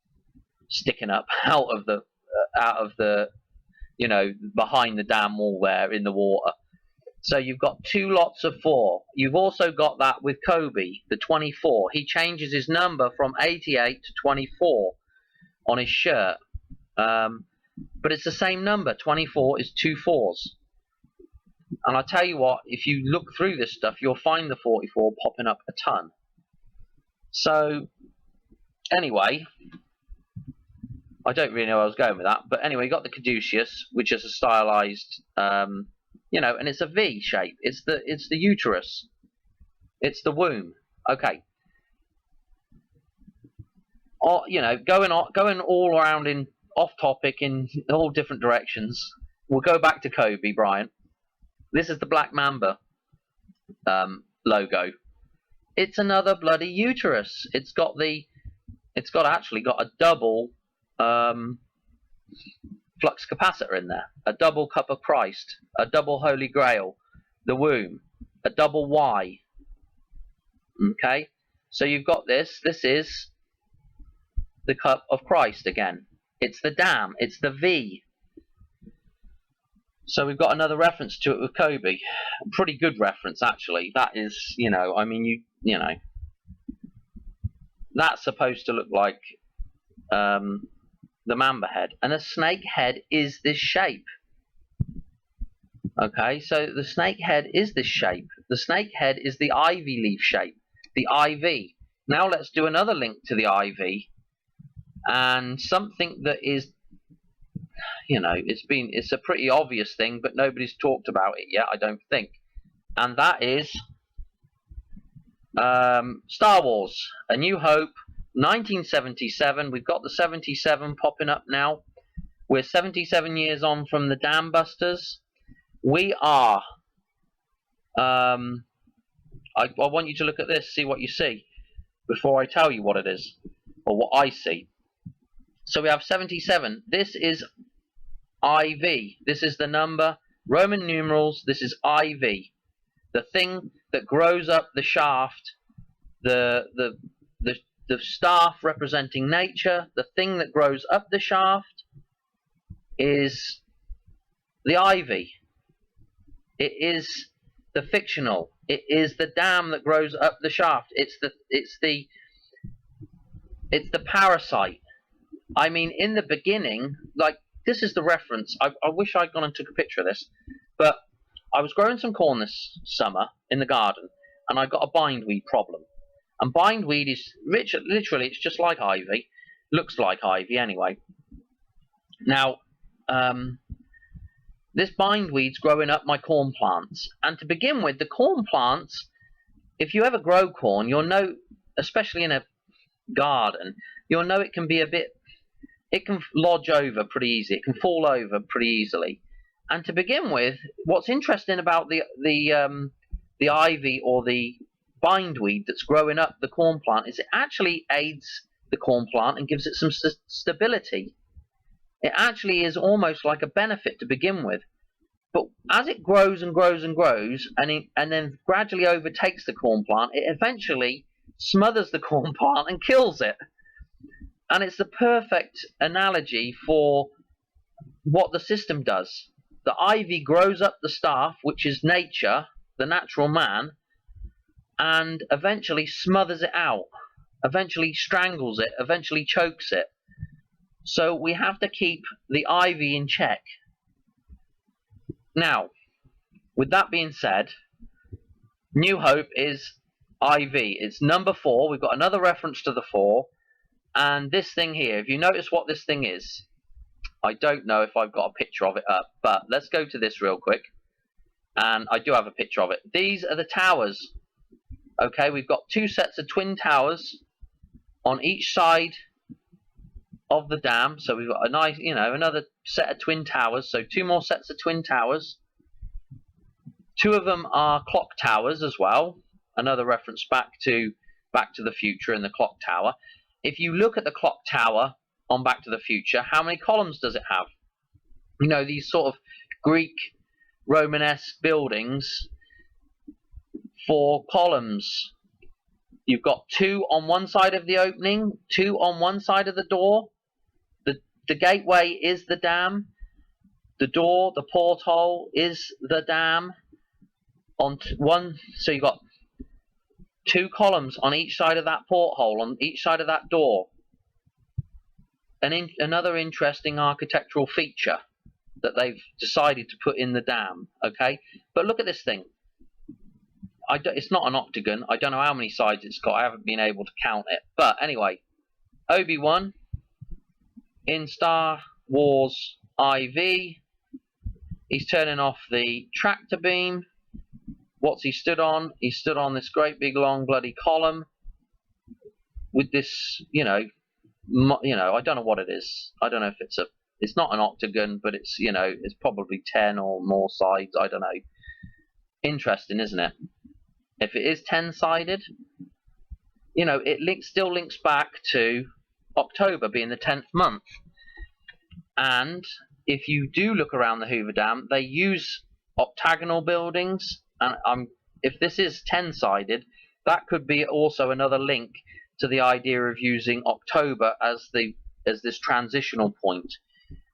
sticking up out of the, you know, behind the dam wall there in the water. So you've got 2 lots of 4. You've also got that with Kobe, the 24. He changes his number from 88 to 24 on his shirt. But it's the same number. 24 is 2 4s. And I tell you what, if you look through this stuff, you'll find the 44 popping up a ton. So, anyway, I don't really know where I was going with that. But anyway, you got the caduceus, which is a stylized, you know, and it's a V shape. It's the uterus. It's the womb. Okay. You know, going all around in off topic in all different directions. We'll go back to Kobe Bryant. This is the Black Mamba logo. It's another bloody uterus. It's actually got a double flux capacitor in there, a double cup of Christ, a double Holy Grail, the womb, a double Y. Okay, so you've got this. This is the cup of Christ again. It's the dam. It's the V. So we've got another reference to it with Kobe. A pretty good reference, actually. That is, you know, I mean, you know, that's supposed to look like the mamba head, and a snake head is this shape. Okay, so the snake head is this shape. The snake head is the ivy leaf shape, the IV. Now let's do another link to the IV, and something that is, you know, it's a pretty obvious thing, but nobody's talked about it yet, I don't think. And that is Star Wars, A New Hope, 1977. We've got the 77 popping up now. We're 77 years on from the Dam Busters. We are. I want you to look at this, see what you see, before I tell you what it is, or what I see. So we have 77. This is IV. This is the number, Roman numerals. This is IV. The thing that grows up the shaft, the staff representing nature, the thing that grows up the shaft is the ivy. It is the fictional. It is the dam that grows up the shaft. It's the parasite. I mean, in the beginning, like, this is the reference. I wish I'd gone and took a picture of this, but I was growing some corn this summer in the garden, and I got a bindweed problem. And bindweed is literally, it's just like ivy, looks like ivy anyway. Now, this bindweed's growing up my corn plants, and to begin with, the corn plants, if you ever grow corn, you'll know, especially in a garden, you'll know it can be a bit, it can lodge over pretty easy, it can fall over pretty easily. And to begin with, what's interesting about the ivy or the bindweed that's growing up the corn plant is it actually aids the corn plant and gives it some stability. It actually is almost like a benefit to begin with. But as it grows and grows and grows, and then gradually overtakes the corn plant, it eventually smothers the corn plant and kills it. And it's the perfect analogy for what the system does. The ivy grows up the staff, which is nature, the natural man, and eventually smothers it out, eventually strangles it, eventually chokes it. So we have to keep the ivy in check. Now, with that being said, New Hope is IV. It's number 4. We've got another reference to the 4. And this thing here, if you notice what this thing is, I don't know if I've got a picture of it up, but let's go to this real quick. And I do have a picture of it. These are the towers. Okay, we've got 2 sets of twin towers on each side of the dam. So we've got a nice, another set of twin towers. So 2 more sets of twin towers. 2 of them are clock towers as well. Another reference back to the Future and the clock tower. If you look at the clock tower on Back to the Future, how many columns does it have? You know, these sort of Greek Romanesque buildings, 4 columns. You've got 2 on one side of the opening, 2 on one side of the door. The gateway is the dam. The door, the porthole, is the dam. So you've got 2 columns on each side of that porthole, on each side of that door. Another interesting architectural feature that they've decided to put in the dam. Okay, but look at this thing. It's not an octagon. I don't know how many sides it's got. I haven't been able to count it. But anyway, Obi-Wan in Star Wars IV. He's turning off the tractor beam. What's he stood on? He stood on this great big long bloody column with this, I don't know what it is. I don't know if it's not an octagon, but it's, it's probably 10 or more sides. I don't know. Interesting, isn't it? If it is 10-sided, it still links back to October being the 10th month. And if you do look around the Hoover Dam, they use octagonal buildings. And if this is 10-sided, that could be also another link to the idea of using October as this transitional point.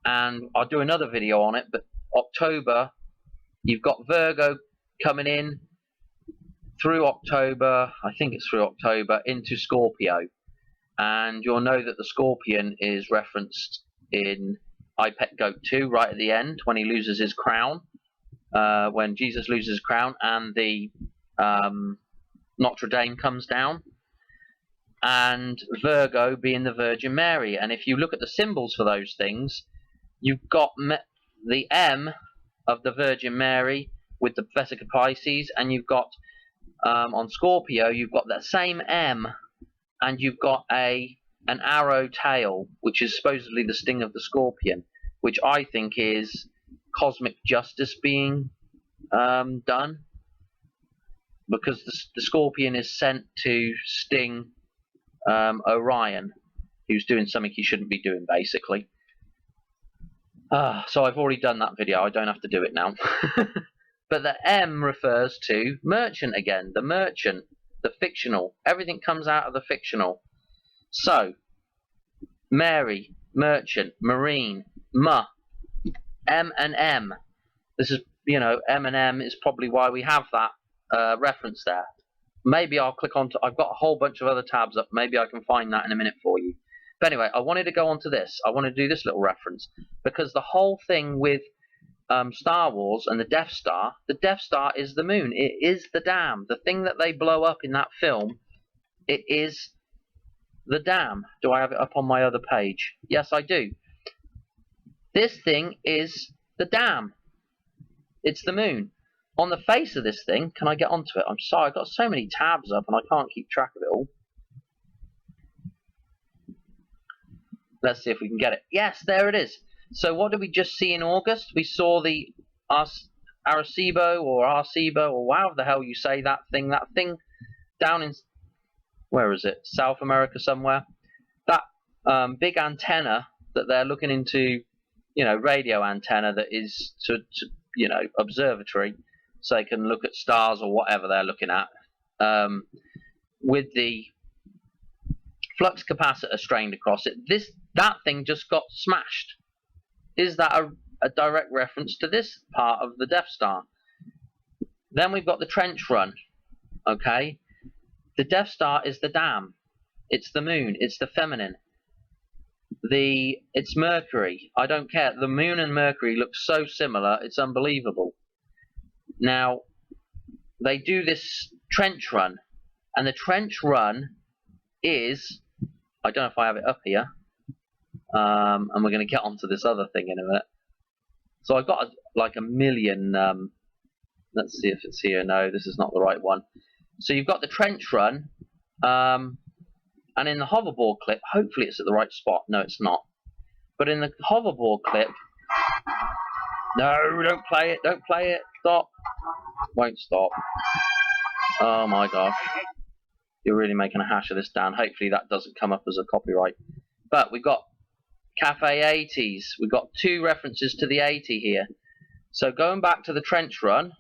And I'll do another video on it, but October, you've got Virgo coming in through October, I think it's through October, into Scorpio. And you'll know that the Scorpion is referenced in I Pet Goat 2 right at the end when he loses his crown. When Jesus loses his crown and the Notre Dame comes down, and Virgo being the Virgin Mary. And if you look at the symbols for those things, you've got the M of the Virgin Mary with the Vesica Pisces, and you've got on Scorpio, you've got that same M, and you've got an arrow tail, which is supposedly the sting of the scorpion, which I think is cosmic justice being done, because the scorpion is sent to sting Orion, who's doing something he shouldn't be doing, basically. So I've already done that video. I don't have to do it now. But the M refers to merchant again. The merchant, the fictional. Everything comes out of the fictional. So, Mary, merchant, marine, M and M. This is, M and M is probably why we have that reference there. Maybe I'll click on I've got a whole bunch of other tabs up. Maybe I can find that in a minute for you. But anyway, I wanted to go on to this. I want to do this little reference, because the whole thing with Star Wars and the Death Star is the moon. It is the dam. The thing that they blow up in that film, it is the dam. Do I have it up on my other page? Yes, I do. This thing is the dam. It's the moon. On the face of this thing, can I get onto it? I'm sorry, I've got so many tabs up and I can't keep track of it all. Let's see if we can get it. Yes, there it is. So what did we just see in August? We saw the Arecibo or however the hell you say that thing down in, where is it? South America somewhere. That big antenna that they're looking into, radio antenna that is to observatory, so they can look at stars or whatever they're looking at. with the flux capacitor strained across it. That thing just got smashed. Is that a direct reference to this part of the Death Star? Then we've got the trench run. Okay, the Death Star is the dam. It's the moon. It's the feminine. It's Mercury. I don't care. The moon and Mercury look so similar. It's unbelievable. Now, they do this trench run, and the trench run is, I don't know if I have it up here, and we're going to get onto this other thing in a minute. So I've got like a million, let's see if it's here. No, this is not the right one. So you've got the trench run, and in the hoverboard clip, hopefully it's at the right spot. No, it's not. But in the hoverboard clip, no, don't play it, don't play it, stop. Won't stop. Oh my gosh. You're really making a hash of this, Dan. Hopefully that doesn't come up as a copyright. But we've got Cafe 80s. We've got 2 references to the 80 here. So going back to the trench run,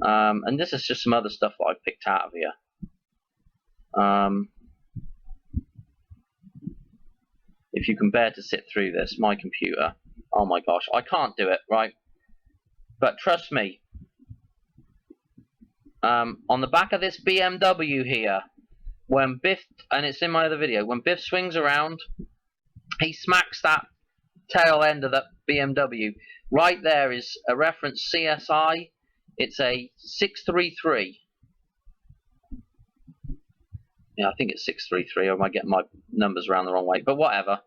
and this is just some other stuff that I've picked out of here. If you can bear to sit through this, my computer, oh my gosh, I can't do it, right? But trust me, on the back of this BMW here, when Biff, and it's in my other video, when Biff swings around, he smacks that tail end of that BMW. Right there is a reference CSI. It's a 633. Yeah, I think it's 633, or I might get my numbers around the wrong way, but whatever.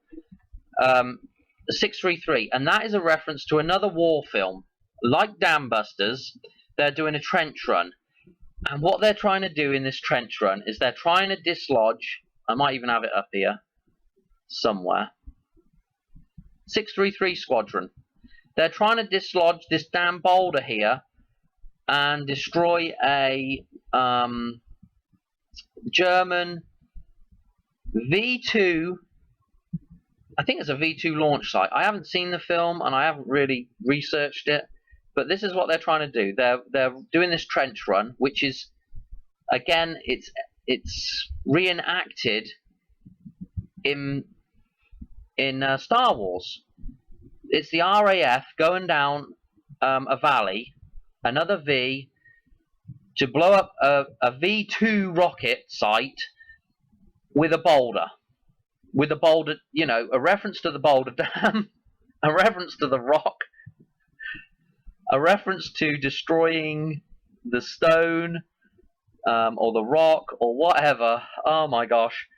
The 633, and that is a reference to another war film. Like Dam Busters, they're doing a trench run. And what they're trying to do in this trench run is they're trying to dislodge, I might even have it up here somewhere, 633 Squadron. They're trying to dislodge this damn boulder here and destroy a German V2, I think it's a V2 launch site. I haven't seen the film and I haven't really researched it, but this is what they're trying to do. They're doing this trench run, which is, again, it's reenacted in Star Wars. It's the RAF going down a valley, another V, to blow up a V2 rocket site with a boulder. With a boulder, you know, a reference to the Boulder Dam, a reference to the rock, a reference to destroying the stone, or the rock, or whatever. Oh my gosh.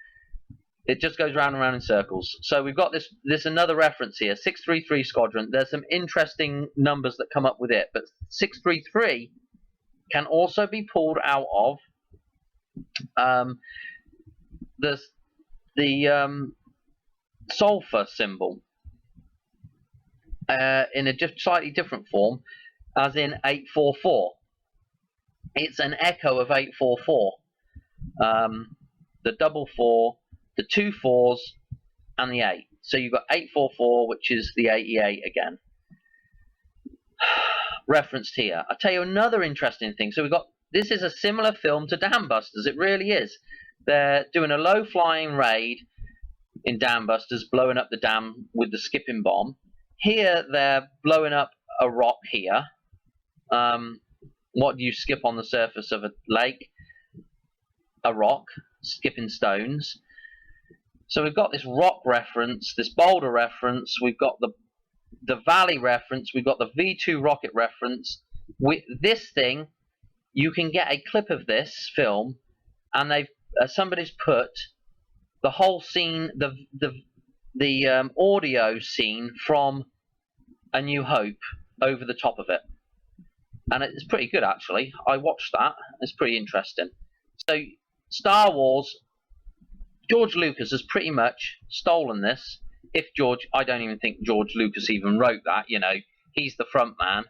It just goes round and round in circles. So we've got this another reference here, 633 Squadron. There's some interesting numbers that come up with it, but 633 can also be pulled out of the sulfur symbol in a slightly different form, as in 844. It's an echo of 844. The double 4, the 2 4s, and the 8. So you've got 844, which is the 88 again. Referenced here. I'll tell you another interesting thing. So we've got, this is a similar film to Dam Busters. It really is. They're doing a low-flying raid in Dam Busters, blowing up the dam with the skipping bomb. Here, they're blowing up a rock here. What do you skip on the surface of a lake? A rock, skipping stones. So we've got this rock reference, this boulder reference, we've got the valley reference, we've got the V2 rocket reference. With this thing, you can get a clip of this film, and they've somebody's put the whole scene, the audio scene from A New Hope over the top of it, and it's pretty good actually. I watched that; it's pretty interesting. So Star Wars, George Lucas has pretty much stolen this. If George, I don't even think George Lucas even wrote that. You know, he's the front man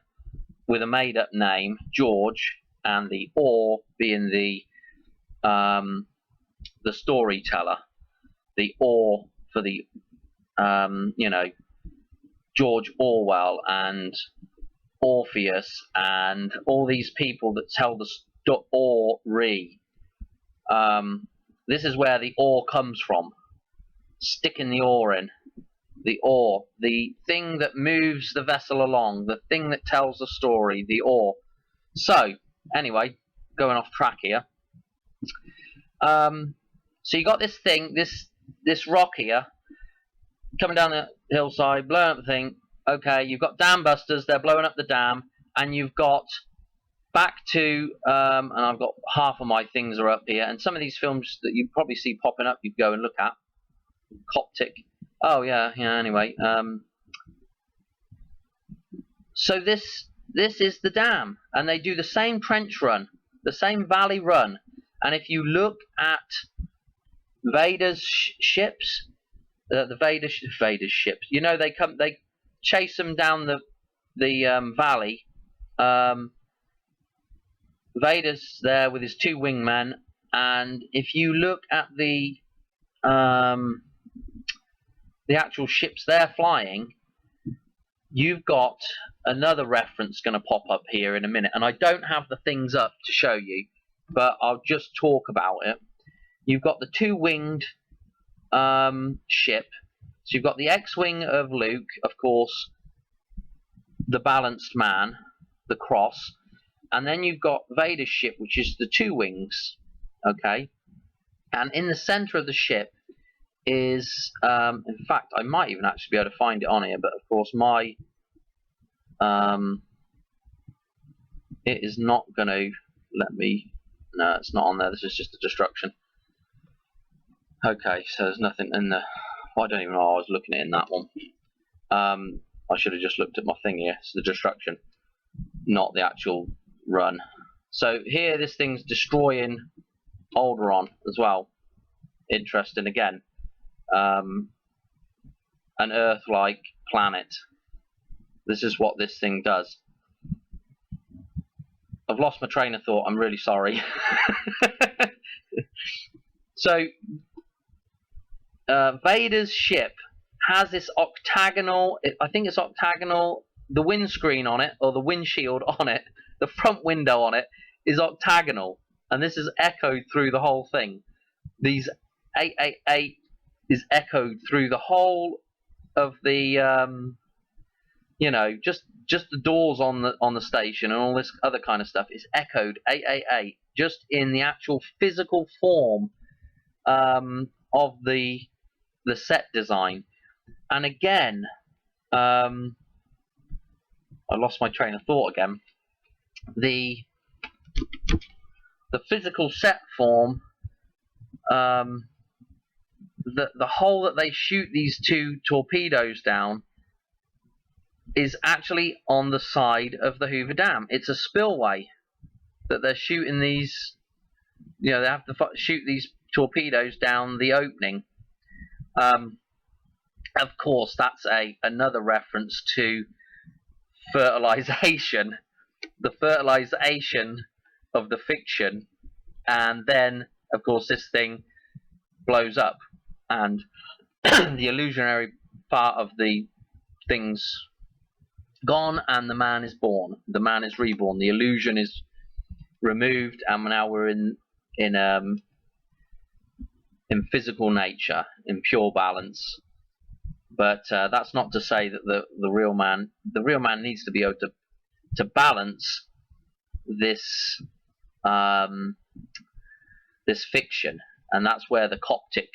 with a made-up name, George, and the "or" being the storyteller, the "or" for the you know, George Orwell and Orpheus and all these people that tell the story. This is where the ore comes from. Sticking the ore in. The ore. The thing that moves the vessel along. The thing that tells the story. The ore. So, anyway, going off track here. So you got this thing, this rock here, coming down the hillside, blowing up the thing. Okay, you've got dam busters, they're blowing up the dam, and you've got back to, and I've got half of my things are up here, and some of these films that you probably see popping up, you go and look at. Coptic. Oh yeah, anyway. So this is the dam, and they do the same trench run, the same valley run, and if you look at Vader's ships, the Vader's ships, you know, they chase them down the valley. Vader's there with his 2 wingmen, and if you look at the actual ships they're flying, you've got another reference going to pop up here in a minute, and I don't have the things up to show you, but I'll just talk about it. You've got the 2-winged ship. So you've got the X-wing of Luke, of course, the balanced man, the cross, and then you've got Vader's ship, which is the 2 wings. Okay, and in the center of the ship is, in fact, I might even actually be able to find it on here, but of course my it is not going to let me. No, it's not on there. This is just a destruction. Okay, so there's nothing in the. Well, I don't even know I was looking at it in that one. I should have just looked at my thing here. It's the destruction, not the actual run. So here, this thing's destroying Alderaan as well. Interesting again. An Earth-like planet. This is what this thing does. I've lost my train of thought. I'm really sorry. So. Vader's ship has this octagonal, I think it's octagonal, the windscreen on it, or the windshield on it, the front window on it is octagonal, and this is echoed through the whole thing. These 888 is echoed through the whole of the, you know, just the doors on the station and all this other kind of stuff is echoed 888, just in the actual physical form of the set design. And again, I lost my train of thought again. The physical set form, the hole that they shoot these 2 torpedoes down is actually on the side of the Hoover Dam. It's a spillway that they're shooting these. You know, they have to shoot these torpedoes down the opening. Of course, that's another reference to fertilization, the fertilization of the fiction, and then, of course, this thing blows up, and the illusionary part of the thing's gone, and the man is born. The man is reborn. The illusion is removed, and now we're in physical nature, in pure balance. But that's not to say that the real man needs to be able to balance this this fiction, and that's where the Coptic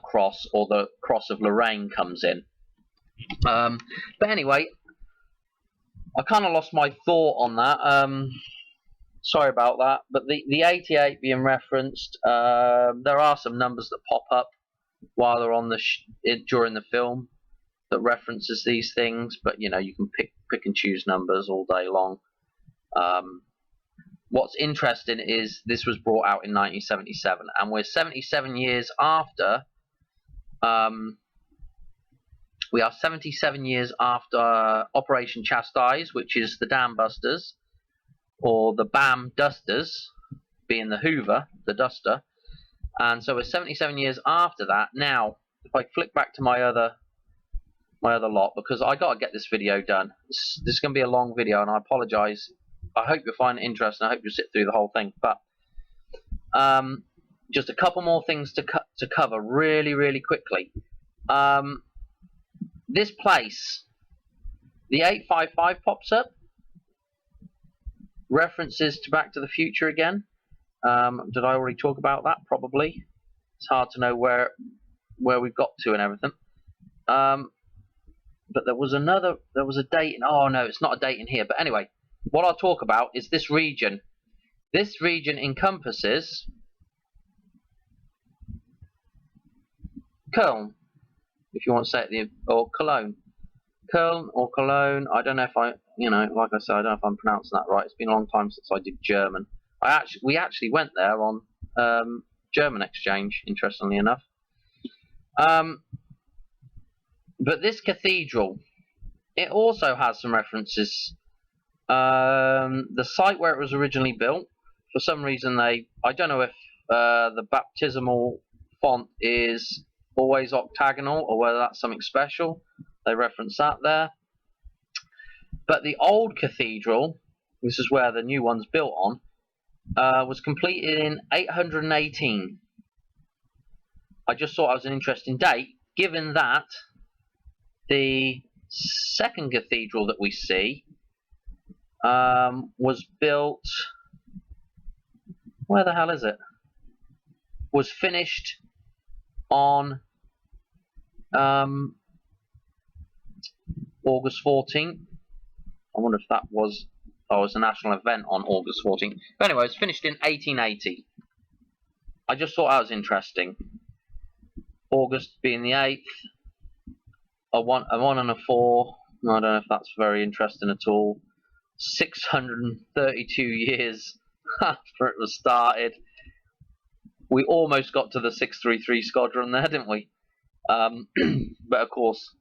cross, or the Cross of Lorraine, comes in. But anyway, I kind of lost my thought on that. Sorry about that, but the 88 being referenced, there are some numbers that pop up while they're on during the film that references these things, but you know, you can pick and choose numbers all day long. What's interesting is this was brought out in 1977, and we're 77 years after. We are 77 years after Operation Chastise, which is the Dam Busters, or the BAM Dusters, being the Hoover, the Duster. And so we're 77 years after that. Now, if I flick back to my other lot, because I got to get this video done. This is going to be a long video, and I apologise. I hope you'll find it interesting. I hope you'll sit through the whole thing. But Just a couple more things to cover really, really quickly. This place, the 855 pops up. References to Back to the Future again. Did I already talk about that? Probably. It's hard to know where we've got to and everything. But there was a date. Oh no, it's not a date in here. But anyway, what I'll talk about is this region. This region encompasses Köln, if you want to say it, or Cologne. Köln or Cologne. I don't know if like I said, I don't know if I'm pronouncing that right. It's been a long time since I did German. We actually went there on German exchange, interestingly enough. But this cathedral, it also has some references. The site where it was originally built, for some reason I don't know if the baptismal font is always octagonal or whether that's something special. They reference that there. But the old cathedral, this is where the new one's built on, was completed in 818. I just thought it was an interesting date, given that the second cathedral that we see was built... Where the hell is it? Was finished on August 14th. I wonder if that was... Oh, it was a national event on August 14th. But anyway, it was finished in 1880. I just thought that was interesting. August being the 8th. A 1 and a 4. I don't know if that's very interesting at all. 632 years after it was started. We almost got to the 633 squadron there, didn't we? But of course,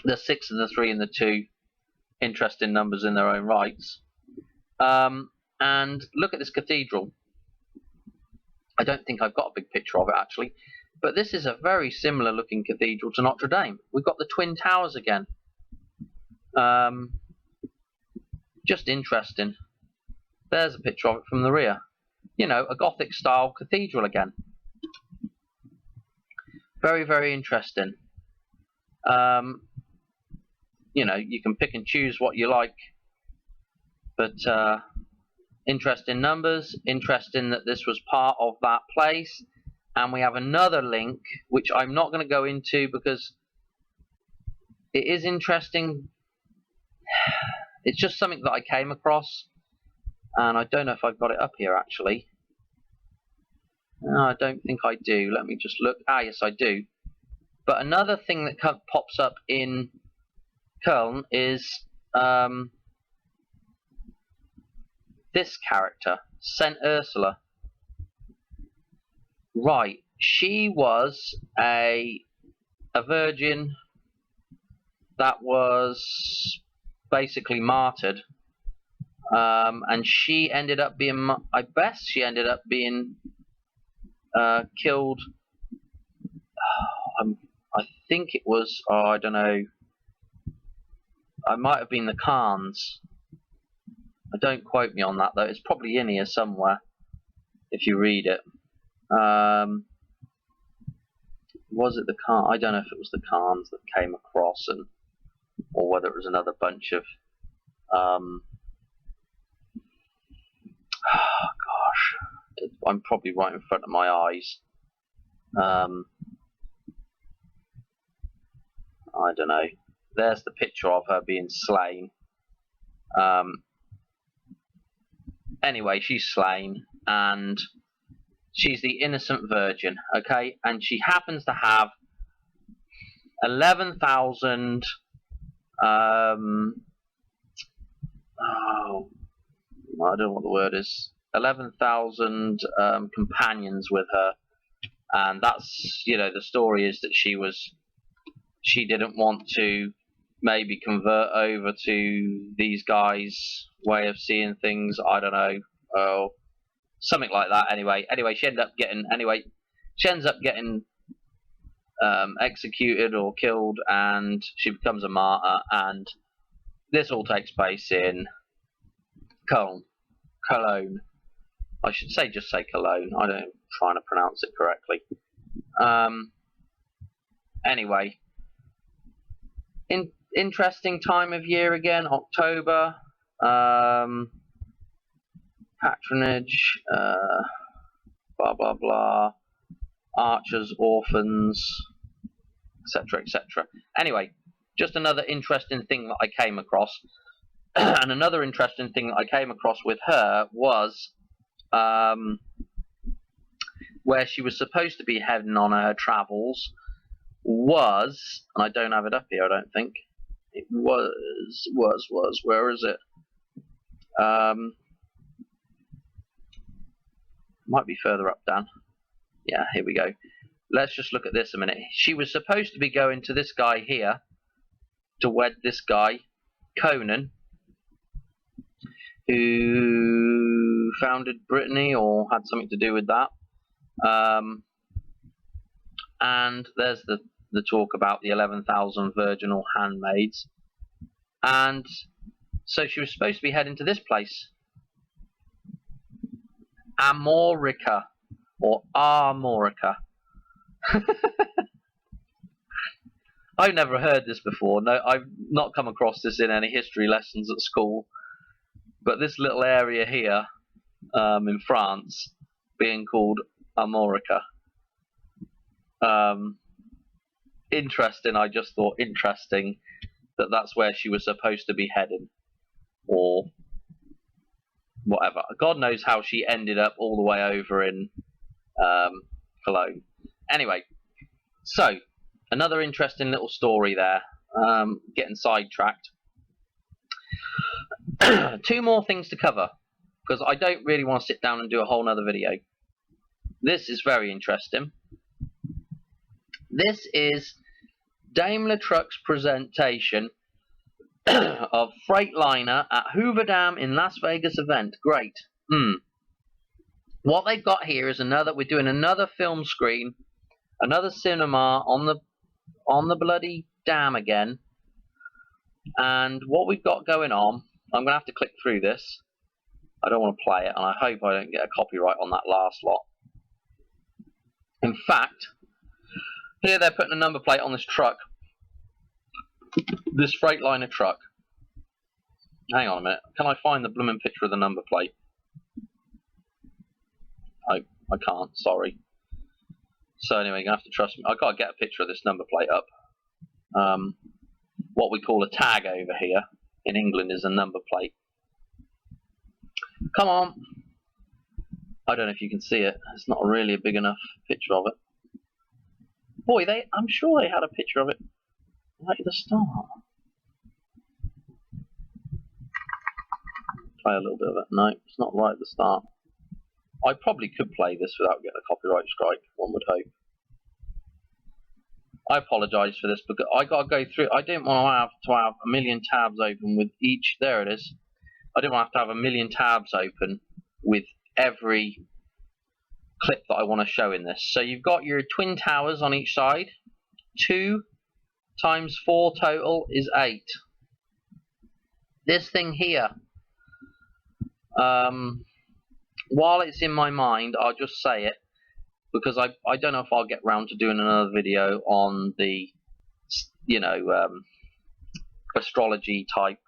the 6 and the 3 and the 2, interesting numbers in their own rights. And look at this cathedral. I don't think I've got a big picture of it actually, but this is a very similar looking cathedral to Notre Dame. We've got the twin towers again. Just interesting. There's a picture of it from the rear. You know, a Gothic style cathedral again. Very, very interesting. You know, you can pick and choose what you like, but interesting numbers, interesting that this was part of that place. And we have another link, which I'm not going to go into because it is interesting. It's just something that I came across, and I don't know if I've got it up here actually. No, I don't think I do. Let me just look. Ah, yes, I do. But another thing that pops up in Köln is this character, Saint Ursula. Right, she was a virgin that was basically martyred, and she ended up being, I guess she ended up being killed. I think it was, oh, I don't know, I might have been the Khans. Don't quote me on that though. It's probably in here somewhere if you read it. Was it the Khan? I don't know if it was the Khans that came across, or whether it was another bunch of oh gosh, I'm probably right in front of my eyes. I don't know. There's the picture of her being slain. Anyway, she's slain, and she's the innocent virgin, okay? And she happens to have 11,000 oh, I don't know what the word is. 11,000 companions with her, and that's, you know, the story is that she didn't want to maybe convert over to these guys' way of seeing things. I don't know, something like that. Anyway, she ends up getting executed or killed, and she becomes a martyr. And this all takes place in Cologne. I should say just say Cologne. I don't trying to pronounce it correctly. Anyway, interesting time of year again, October. Patronage, blah blah blah, archers, orphans, etc. etc. Anyway, just another interesting thing that I came across. And another interesting thing that I came across with her was where she was supposed to be heading on her travels was, and I don't have it up here, I don't think. It was, where is it? Might be further up, Dan. Yeah, here we go. Let's just look at this a minute. She was supposed to be going to this guy here to wed this guy, Conan, who founded Brittany or had something to do with that. And there's the talk about the 11,000 virginal handmaids. And so she was supposed to be heading to this place, Amorica, or Armorica. I've never heard this before. No, I've not come across this in any history lessons at school. But this little area here in France being called Amorica. Interesting. I just thought interesting that that's where she was supposed to be heading, or whatever. God knows how she ended up all the way over in Cologne. Anyway, so another interesting little story there. Getting sidetracked. Two more things to cover, because I don't really want to sit down and do a whole nother video. This is very interesting. This is Daimler Truck's presentation of Freightliner at Hoover Dam in Las Vegas event. Great. What they've got here is we're doing another film screen, another cinema on the bloody dam again. And what we've got going on, I'm going to have to click through this. I don't want to play it, and I hope I don't get a copyright on that last lot. In fact, here they're putting a number plate on this truck. This Freightliner truck. Hang on a minute. Can I find the blooming picture of the number plate? I can't, sorry. So anyway, you're going to have to trust me. I've got to get a picture of this number plate up. What we call a tag over here in England is a number plate. Come on. I don't know if you can see it. It's not really a big enough picture of it. Boy, I'm sure they had a picture of it right at the start. Play a little bit of it. No, it's not right at the start. I probably could play this without getting a copyright strike, one would hope. I apologise for this, because I got to go through. I didn't want to have a million tabs open with each. There it is. I didn't want to have a million tabs open with every clip that I want to show in this. So you've got your twin towers on each side. 2 times 4 total is 8. This thing here, while it's in my mind, I'll just say it, because I don't know if I'll get round to doing another video on the, astrology type,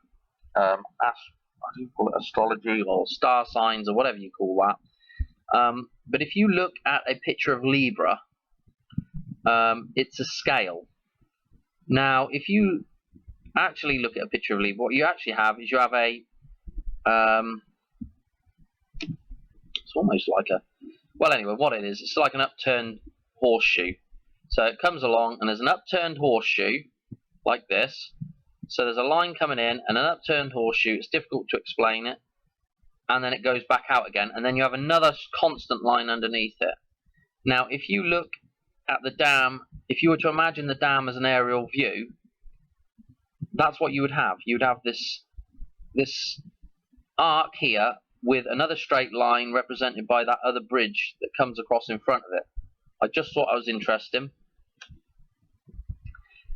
I do call it astrology or star signs or whatever you call that. But if you look at a picture of Libra, it's a scale. Now, if you actually look at a picture of Libra, what you actually have is you have a, it's almost like a, well anyway, what it is, it's like an upturned horseshoe. So it comes along and there's an upturned horseshoe, like this. So there's a line coming in and an upturned horseshoe. It's difficult to explain it. And then it goes back out again. And then you have another constant line underneath it. Now, if you look at the dam, if you were to imagine the dam as an aerial view, that's what you would have. You would have this arc here with another straight line represented by that other bridge that comes across in front of it. I just thought that was interesting.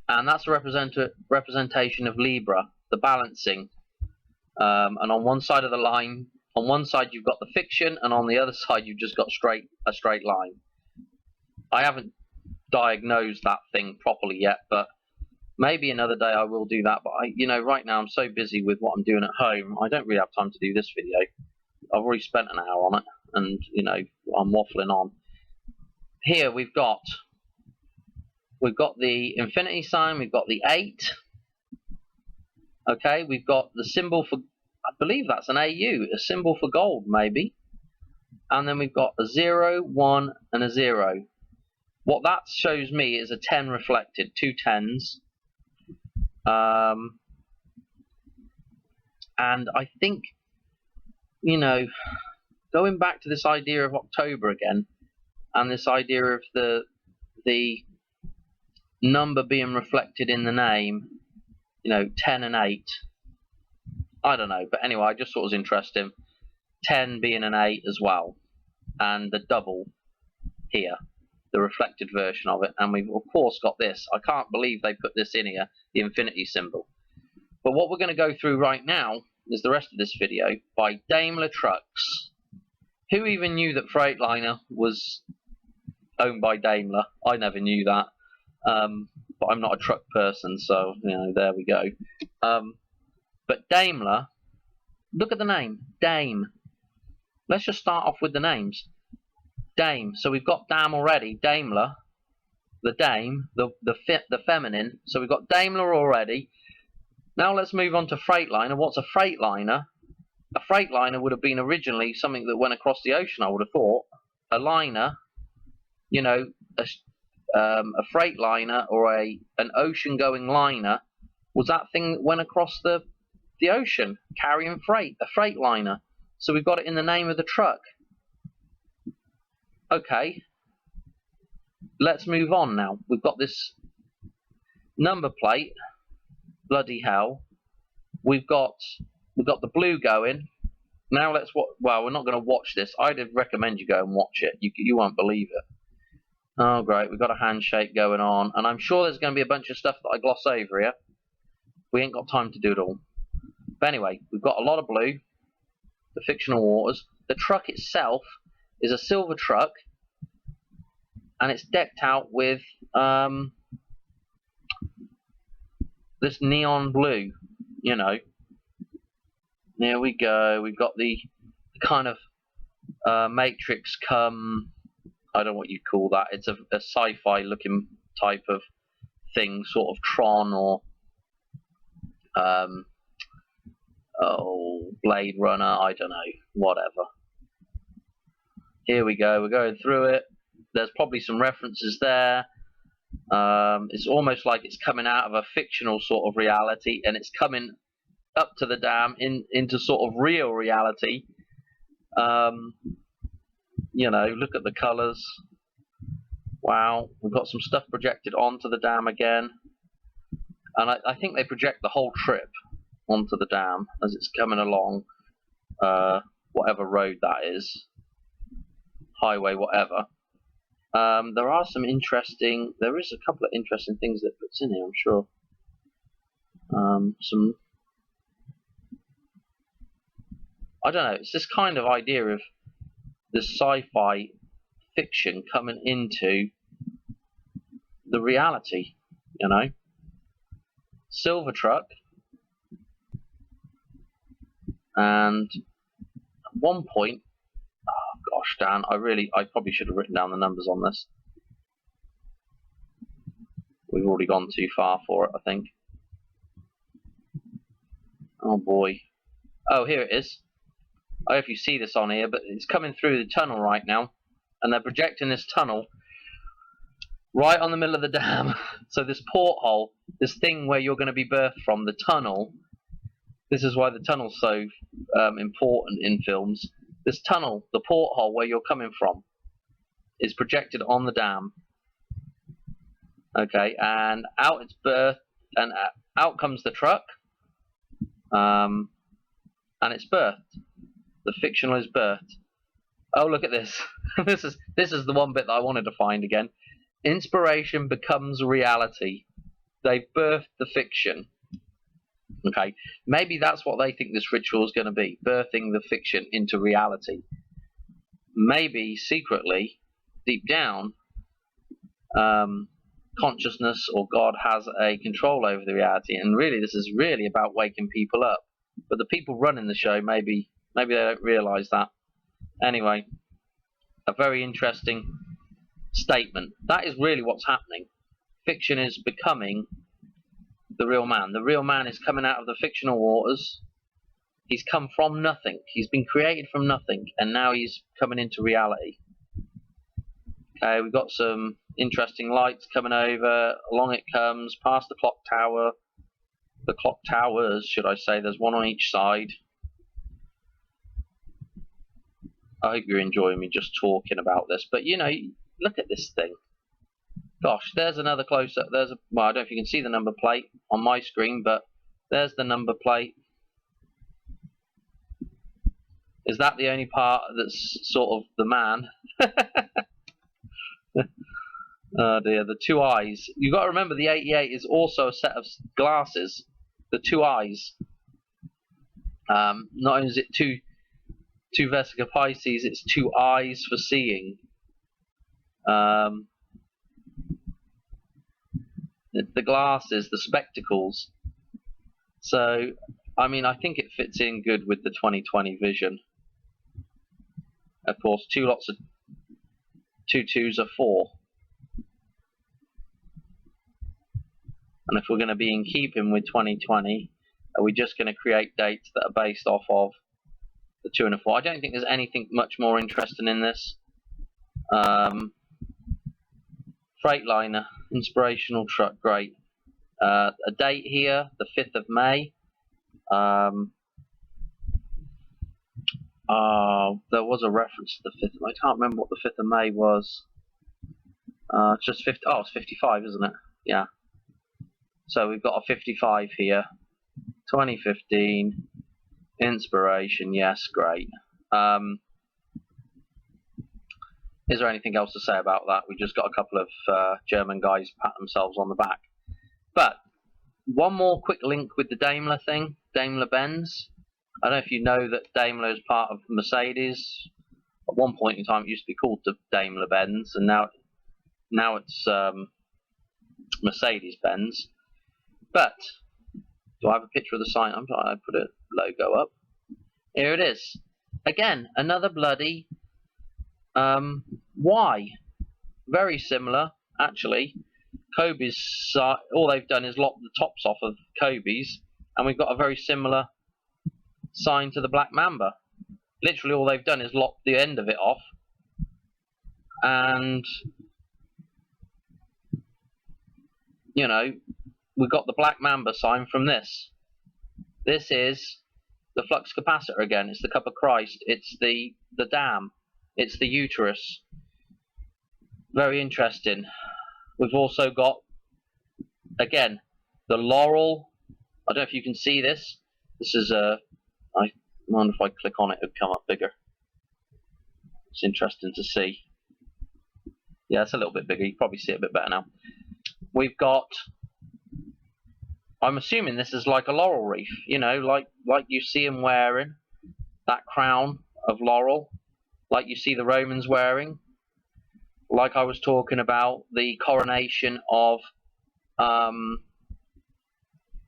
And that's a representation of Libra, the balancing. And on one side of the line, On one side you've got the fiction, and on the other side you've just got a straight line. I haven't diagnosed that thing properly yet, but maybe another day I will do that. But right now I'm so busy with what I'm doing at home, I don't really have time to do this video. I've already spent an hour on it, and I'm waffling on. Here we've got the infinity sign, we've got the 8. Okay, we've got the symbol for, I believe that's an AU, a symbol for gold maybe. And then we've got a 0, 1 and a 0. What that shows me is a 10 reflected, 2 10s. And I think, going back to this idea of October again, and this idea of the number being reflected in the name, 10 and 8. I don't know, but anyway, I just thought it was interesting. 10 being an 8 as well, and the double here, the reflected version of it. And we've of course got this. I can't believe they put this in here, the infinity symbol. But what we're going to go through right now is the rest of this video by Daimler Trucks. Who even knew that Freightliner was owned by Daimler? I never knew that. But I'm not a truck person, so there we go. But Daimler, look at the name, Dame. Let's just start off with the names. Dame. So we've got Dam already. Daimler, the Dame, the feminine. So we've got Daimler already. Now let's move on to Freightliner. What's a Freightliner? A Freightliner would have been originally something that went across the ocean, I would have thought. A liner, a Freightliner or an ocean-going liner was that thing that went across the ocean carrying freight, a Freightliner. So we've got it in the name of the truck. Okay, let's move on now. We've got this number plate. Bloody hell. We've got the blue going. Now let's watch. Well, we're not going to watch this. I'd recommend you go and watch it. You won't believe it. Oh great, we've got a handshake going on, and I'm sure there's going to be a bunch of stuff that I gloss over here. We ain't got time to do it all. But anyway, we've got a lot of blue. The fictional waters. The truck itself is a silver truck, and it's decked out with this neon blue. There we go. We've got the kind of Matrix come. I don't know what you call that. It's a sci-fi looking type of thing, sort of Tron or Blade Runner. I don't know. Whatever. Here we go. We're going through it. There's probably some references there. It's almost like it's coming out of a fictional sort of reality, and it's coming up to the dam into sort of real reality. Look at the colours. Wow, we've got some stuff projected onto the dam again. And I think they project the whole trip onto the dam as it's coming along, whatever road that is. Highway, whatever. There is a couple of interesting things that it puts in here, I'm sure. I don't know, it's this kind of idea of the sci-fi fiction coming into the reality, Silver truck, and at one point, oh gosh, Dan, I probably should have written down the numbers on this. We've already gone too far for it, I think. Oh boy. Oh, here it is. I don't know if you see this on here, but it's coming through the tunnel right now, and they're projecting this tunnel right on the middle of the dam. So this porthole, this thing where you're going to be birthed from, the tunnel, this is why the tunnel's so important in films. This tunnel, the porthole where you're coming from, is projected on the dam. Okay, and out it's birthed, and out comes the truck, and it's birthed. The fictional is birthed. Oh, look at this. this is the one bit that I wanted to find again. Inspiration becomes reality. They've birthed the fiction. Okay, maybe that's what they think this ritual is going to be, birthing the fiction into reality. Maybe secretly, deep down, consciousness or God has a control over the reality, and really this is really about waking people up. But the people running the show, maybe they don't realise that. Anyway, a very interesting statement. That is really what's happening. Fiction is becoming the real man. The real man is coming out of the fictional waters. He's come from nothing. He's been created from nothing, and now he's coming into reality. Okay, we've got some interesting lights coming over. Along it comes, past the clock tower. The clock towers, should I say. There's one on each side. I hope you're enjoying me just talking about this. But, you know, look at this thing. Gosh, there's another close-up. Well, I don't know if you can see the number plate on my screen, but there's the number plate. Is that the only part that's sort of the man? Oh dear, the two eyes. You've got to remember the 88 is also a set of glasses. The two eyes. Not only is it two Vesica Pisces, it's two eyes for seeing. The glasses, the spectacles. So, I mean, I think it fits in good with the 2020 vision. Of course, two twos are 4. And if we're going to be in keeping with 2020, are we just going to create dates that are based off of the 2 and a 4? I don't think there's anything much more interesting in this. Freightliner, inspirational truck, great. A date here, the 5th of May. There was a reference to the 5th. I can't remember what the 5th of May was. It's just 50. Oh, it's 55, isn't it? Yeah. So we've got a 55 here. 2015. Inspiration, yes, great. Is there anything else to say about that? We just got a couple of German guys pat themselves on the back. But one more quick link with the Daimler thing, Daimler-Benz. I don't know if you know that Daimler is part of Mercedes. At one point in time, it used to be called the Daimler-Benz, and now it's Mercedes-Benz. But do I have a picture of the sign? I'm trying to put a logo up. Here it is. Again, another bloody Y. Very similar, actually. Kobe's all they've done is lopped the tops off of Kobe's, and we've got a very similar sign to the Black Mamba. Literally, all they've done is lop the end of it off, and you know, we got the Black Mamba sign from this. This is the flux capacitor again. It's the cup of Christ. It's the dam. It's the uterus. Very interesting. We've also got, again, the laurel. I don't know if you can see this. This is a. I wonder if I click on it, it'll come up bigger. It's interesting to see. Yeah, it's a little bit bigger. You can probably see it a bit better now. We've got. I'm assuming this is like a laurel wreath, you know, like you see him wearing that crown of laurel, like you see the Romans wearing, like I was talking about the coronation of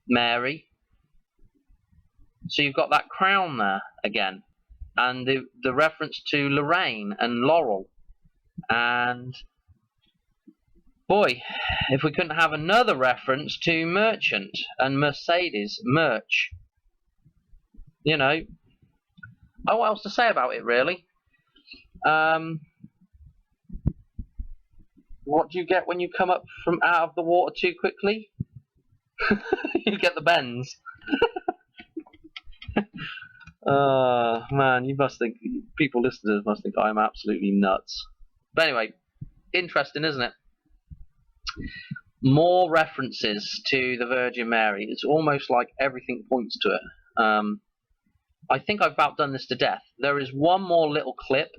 Mary. So you've got that crown there again, and the reference to Lorraine and laurel, and boy, if we couldn't have another reference to merchant and Mercedes, merch. You know, oh, what else to say about it, really? What do you get when you come up from out of the water too quickly? You get the bends. Man, you must think, people listening to this must think I'm absolutely nuts. But anyway, interesting, isn't it? More references to the Virgin Mary. It's almost like everything points to it. I think I've about done this to death. There is one more little clip.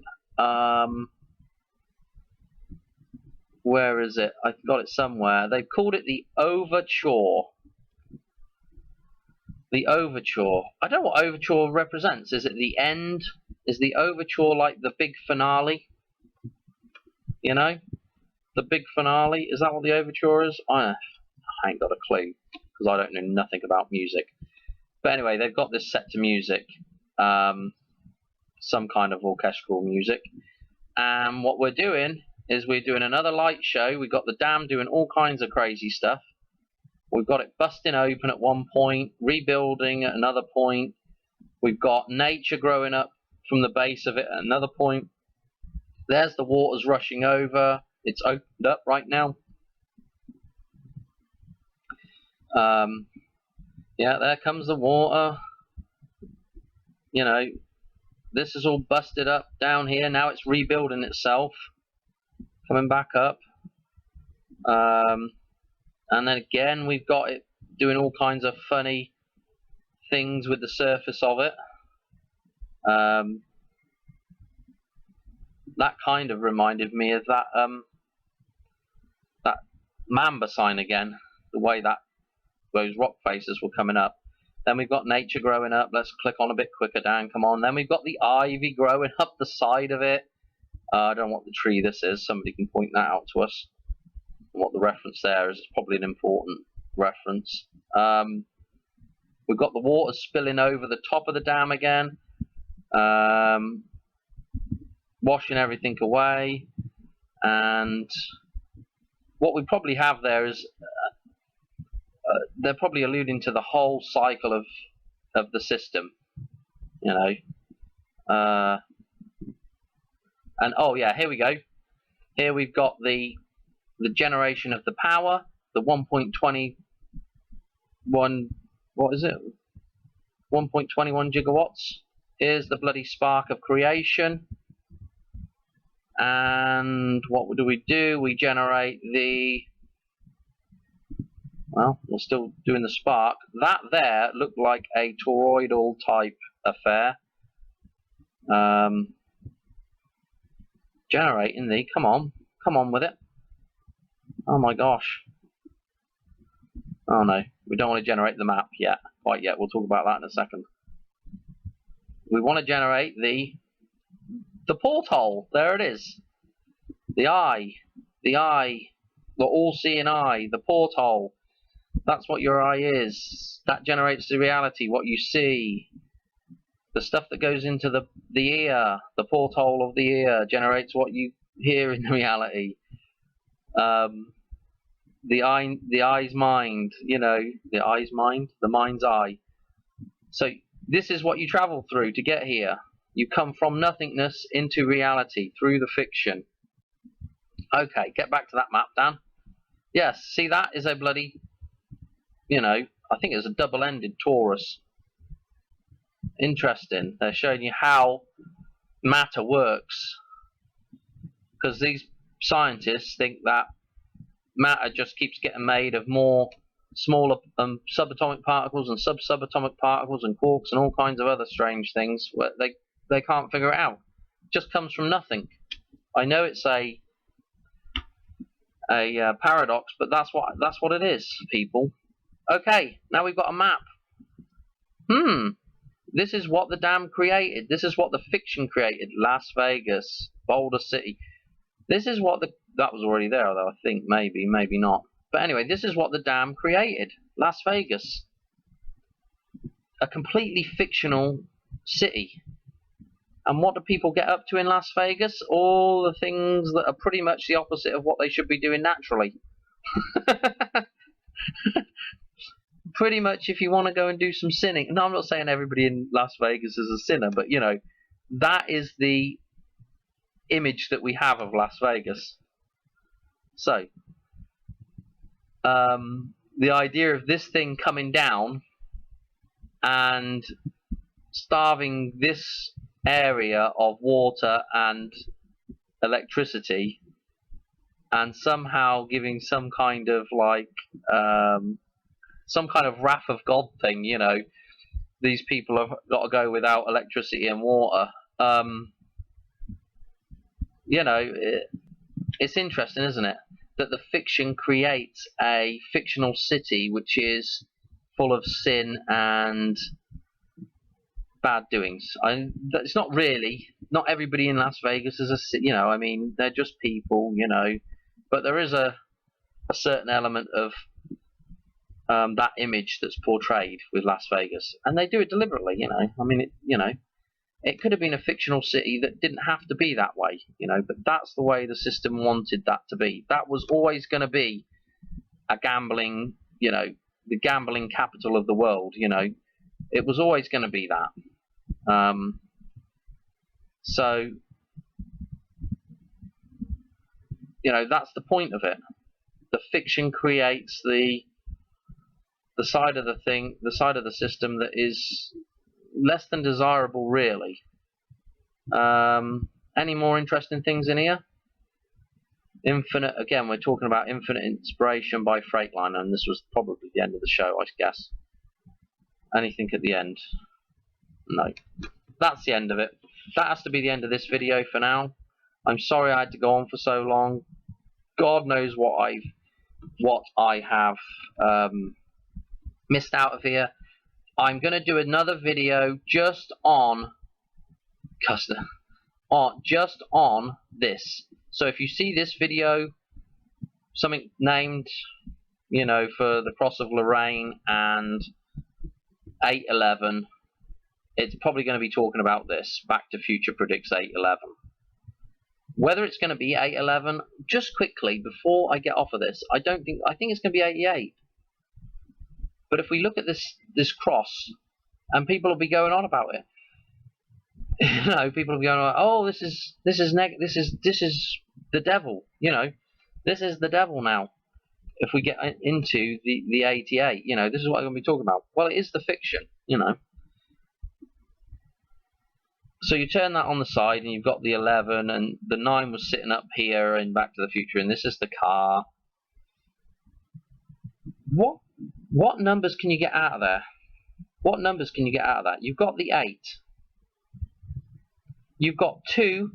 Where is it? I've got it somewhere. They've called it the Overture. The overture. I don't know what overture represents. Is it the end? Is the overture like the big finale? You know? The big finale? Is that what the overture is? I ain't got a clue, because I don't know nothing about music. But anyway, they've got this set to music. Some kind of orchestral music. And what we're doing is we're doing another light show. We've got the dam doing all kinds of crazy stuff. We've got it busting open at one point, rebuilding at another point. We've got nature growing up from the base of it at another point. There's the waters rushing over. It's opened up right now. Yeah, there comes the water. You know, this is all busted up down here. Now it's rebuilding itself, coming back up. And then again, we've got it doing all kinds of funny things with the surface of it. That kind of reminded me of that that Mamba sign again, the way that those rock faces were coming up. Then we've got nature growing up. Let's click on a bit quicker, Dan. Come on. Then we've got the ivy growing up the side of it. I don't know what the tree this is. Somebody can point that out to us. What the reference there is. It's probably an important reference. We've got the water spilling over the top of the dam again, washing everything away. And what we probably have there is they're probably alluding to the whole cycle of the system, you know. And oh yeah, here we go. Here we've got the generation of the power, the 1.21, what is it? 1.21 gigawatts. Here's the bloody spark of creation. And what do? We generate the, well, we're still doing the spark. That there looked like a toroidal type affair. Generating the, come on with it. Oh my gosh. Oh no, we don't want to generate the map yet, quite yet. We'll talk about that in a second. We want to generate the porthole. There it is. The eye, the all-seeing eye, the porthole. That's what your eye is. That generates the reality, what you see. The stuff that goes into the ear, the porthole of the ear, generates what you hear in reality. The eye's mind, you know, the eye's mind, the mind's eye. So this is what you travel through to get here. You come from nothingness into reality through the fiction. Okay, get back to that map, Dan. Yes, see, that is a bloody, you know, I think it's a double-ended torus. Interesting. They're showing you how matter works. Because these scientists think that matter just keeps getting made of more smaller subatomic particles and sub-subatomic particles and quarks and all kinds of other strange things. Where they can't figure it out. It just comes from nothing. I know it's a paradox, but that's what it is, people. Okay, now we've got a map. This is what the dam created. This is what the fiction created. Las Vegas, Boulder City. This is what that was already there, though, I think. Maybe not. But anyway, this is what the dam created. Las Vegas. A completely fictional city. And what do people get up to in Las Vegas? All the things that are pretty much the opposite of what they should be doing naturally. Pretty much, if you want to go and do some sinning. No, I'm not saying everybody in Las Vegas is a sinner, but, you know, that is the image that we have of Las Vegas. So, the idea of this thing coming down and starving this area of water and electricity and somehow giving some kind of like some kind of wrath of God thing, you know, these people have got to go without electricity and water. You know, it's interesting, isn't it, that the fiction creates a fictional city which is full of sin and bad doings. It's not really. Not everybody in Las Vegas is I mean, they're just people, but there is a certain element of that image that's portrayed with Las Vegas, and they do it deliberately. I mean, it could have been a fictional city that didn't have to be that way, but that's the way the system wanted that to be. That was always going to be a gambling, the gambling capital of the world. It was always going to be that. So, that's the point of it. The fiction creates the side of the system that is less than desirable, really. Any more interesting things in here? Infinite, again, we're talking about Infinite Inspiration by Freightliner, and this was probably the end of the show, I guess. Anything at the end? No. That's the end of it. That has to be the end of this video for now. I'm sorry I had to go on for so long. God knows what I have missed out of here. I'm going to do another video just on custom, just on this. So if you see this video, something named, for the Cross of Lorraine and 811, it's probably going to be talking about this. Back to Future predicts 811. Whether it's going to be 811, just quickly before I get off of this, I think it's going to be 88. But if we look at this cross, and people will be going on about it, people will be going on, oh, this is the devil, this is the devil now. If we get into the 88, this is what I'm going to be talking about. Well, it is the fiction, So you turn that on the side, and you've got the 11, and the 9 was sitting up here in Back to the Future, and this is the car. What numbers can you get out of there? What numbers can you get out of that? You've got the 8. You've got 2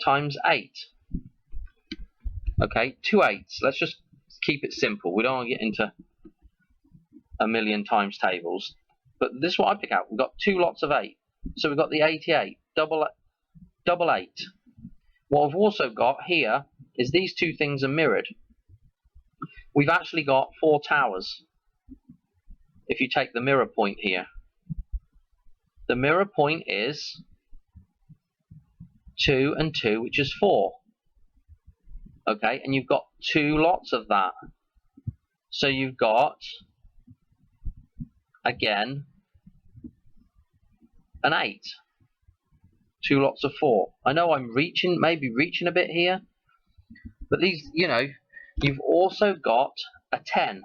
times 8. Okay, 2 8s. Let's just keep it simple. We don't want to get into a million times tables. But this is what I pick out. We've got 2 lots of 8. So we've got the 88, double 8. What we've also got here is these two things are mirrored. We've actually got 4 towers. If you take the mirror point here, the mirror point is 2 and 2, which is 4. Okay, and you've got 2 lots of that. So you've got, again, an 8. 2 lots of 4. I know I'm maybe reaching a bit here, but these, you've also got a 10,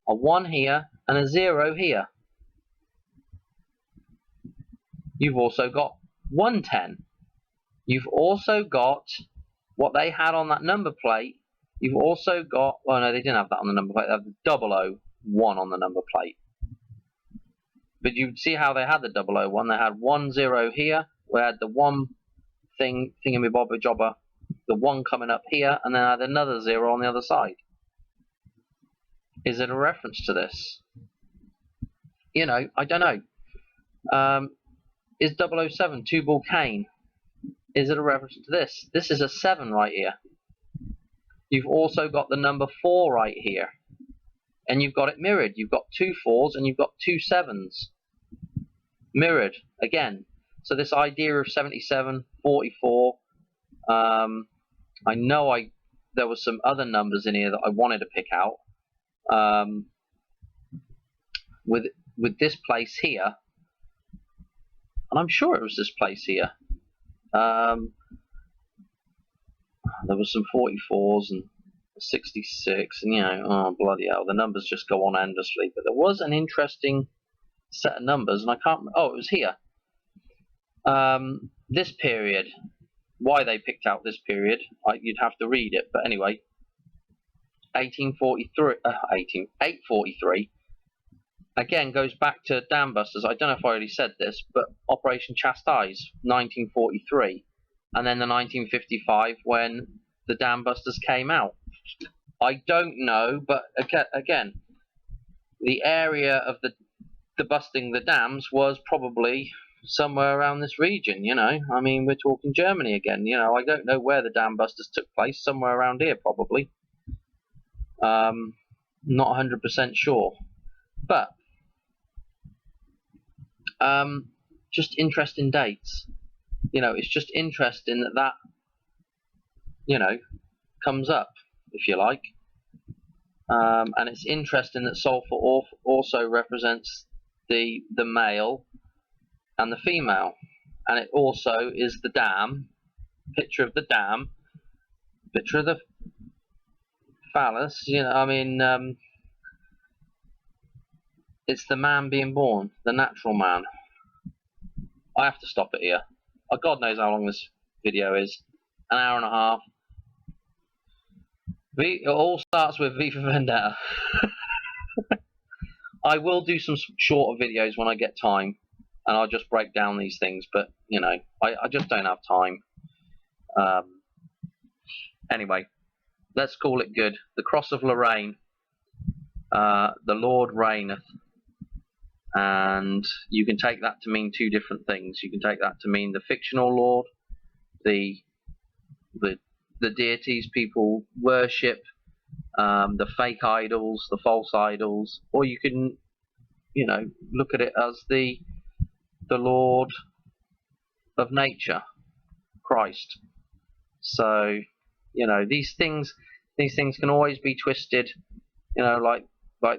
a 1 here, and a 0 here. You've also got 110. You've also got what they had on that number plate. You've also got, well, no, they didn't have that on the number plate. They have the 001 on the number plate. But you see how they had the 001. They had 1 0 here. We had the 1 thingamabobber, the 1 coming up here, and then I had another 0 on the other side. Is it a reference to this? I don't know. Is 007 2-ball cane? Is it a reference to this? This is a 7 right here. You've also got the number 4 right here. And you've got it mirrored. You've got 2 4s and you've got 2 7s. Mirrored again. So this idea of 77, 44. I know there were some other numbers in here that I wanted to pick out. With this place here, and I'm sure it was this place here. There was some 44s and 66, and oh bloody hell, the numbers just go on endlessly. But there was an interesting set of numbers, and I can't. Oh, it was here. This period. Why they picked out this period, you'd have to read it. But anyway, 843 again goes back to Dam Busters. I don't know if I already said this, but Operation Chastise, 1943, and then the 1955 when the Dam Busters came out. I don't know, but again, the area of the busting the dams was probably somewhere around this region, you know. I mean, we're talking Germany again, you know. I don't know where the dam busters took place, somewhere around here probably. Not 100% sure. But, just interesting dates. You know, it's just interesting that, you know, comes up, if you like. And it's interesting that sulfur also represents the male and the female, and it also is the dam, picture of the dam, picture of the phallus, you know. I mean, it's the man being born, the natural man. I have to stop it here. God knows how long this video is, an hour and a half. It all starts with V for Vendetta. I will do some shorter videos when I get time, and I'll just break down these things, but, you know, I just don't have time. Anyway, let's call it good. The Cross of Lorraine, the Lord reigneth, and you can take that to mean two different things. You can take that to mean the fictional Lord, the deities people worship, the fake idols, the false idols, or you can, you know, look at it as the Lord of nature, Christ. So, you know, these things can always be twisted, you know, like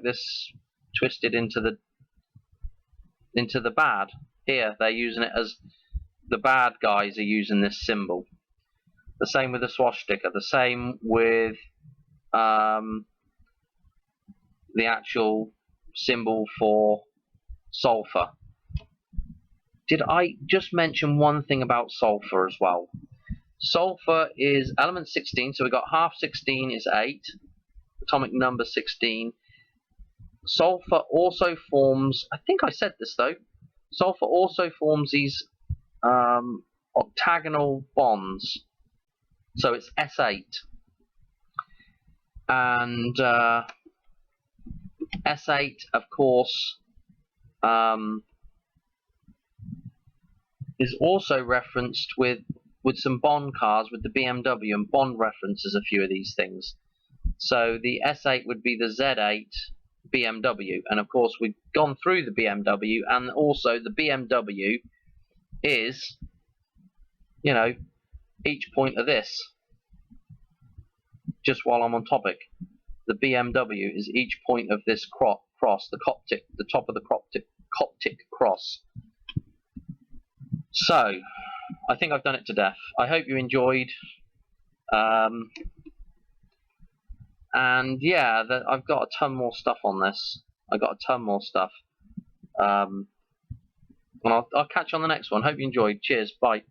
this, twisted into the bad. Here they're using it as the bad guys are using this symbol. The same with the swastika. The same with the actual symbol for sulfur. Did I just mention one thing about sulfur as well? Sulfur is element 16, so we got half 16 is 8, atomic number 16. Sulfur also forms, I think I said this though, sulfur also forms these octagonal bonds. So it's S8. And S8, of course, is also referenced with some Bond cars, with the BMW, and Bond references a few of these things. So the S8 would be the Z8 BMW, and of course we've gone through the BMW, and also the BMW is, you know, each point of this. Just while I'm on topic, the BMW is each point of this cross, the top of the Coptic cross. So, I think I've done it to death. I hope you enjoyed. And yeah, I've got a ton more stuff on this. I've got a ton more stuff. And I'll catch you on the next one. Hope you enjoyed. Cheers. Bye.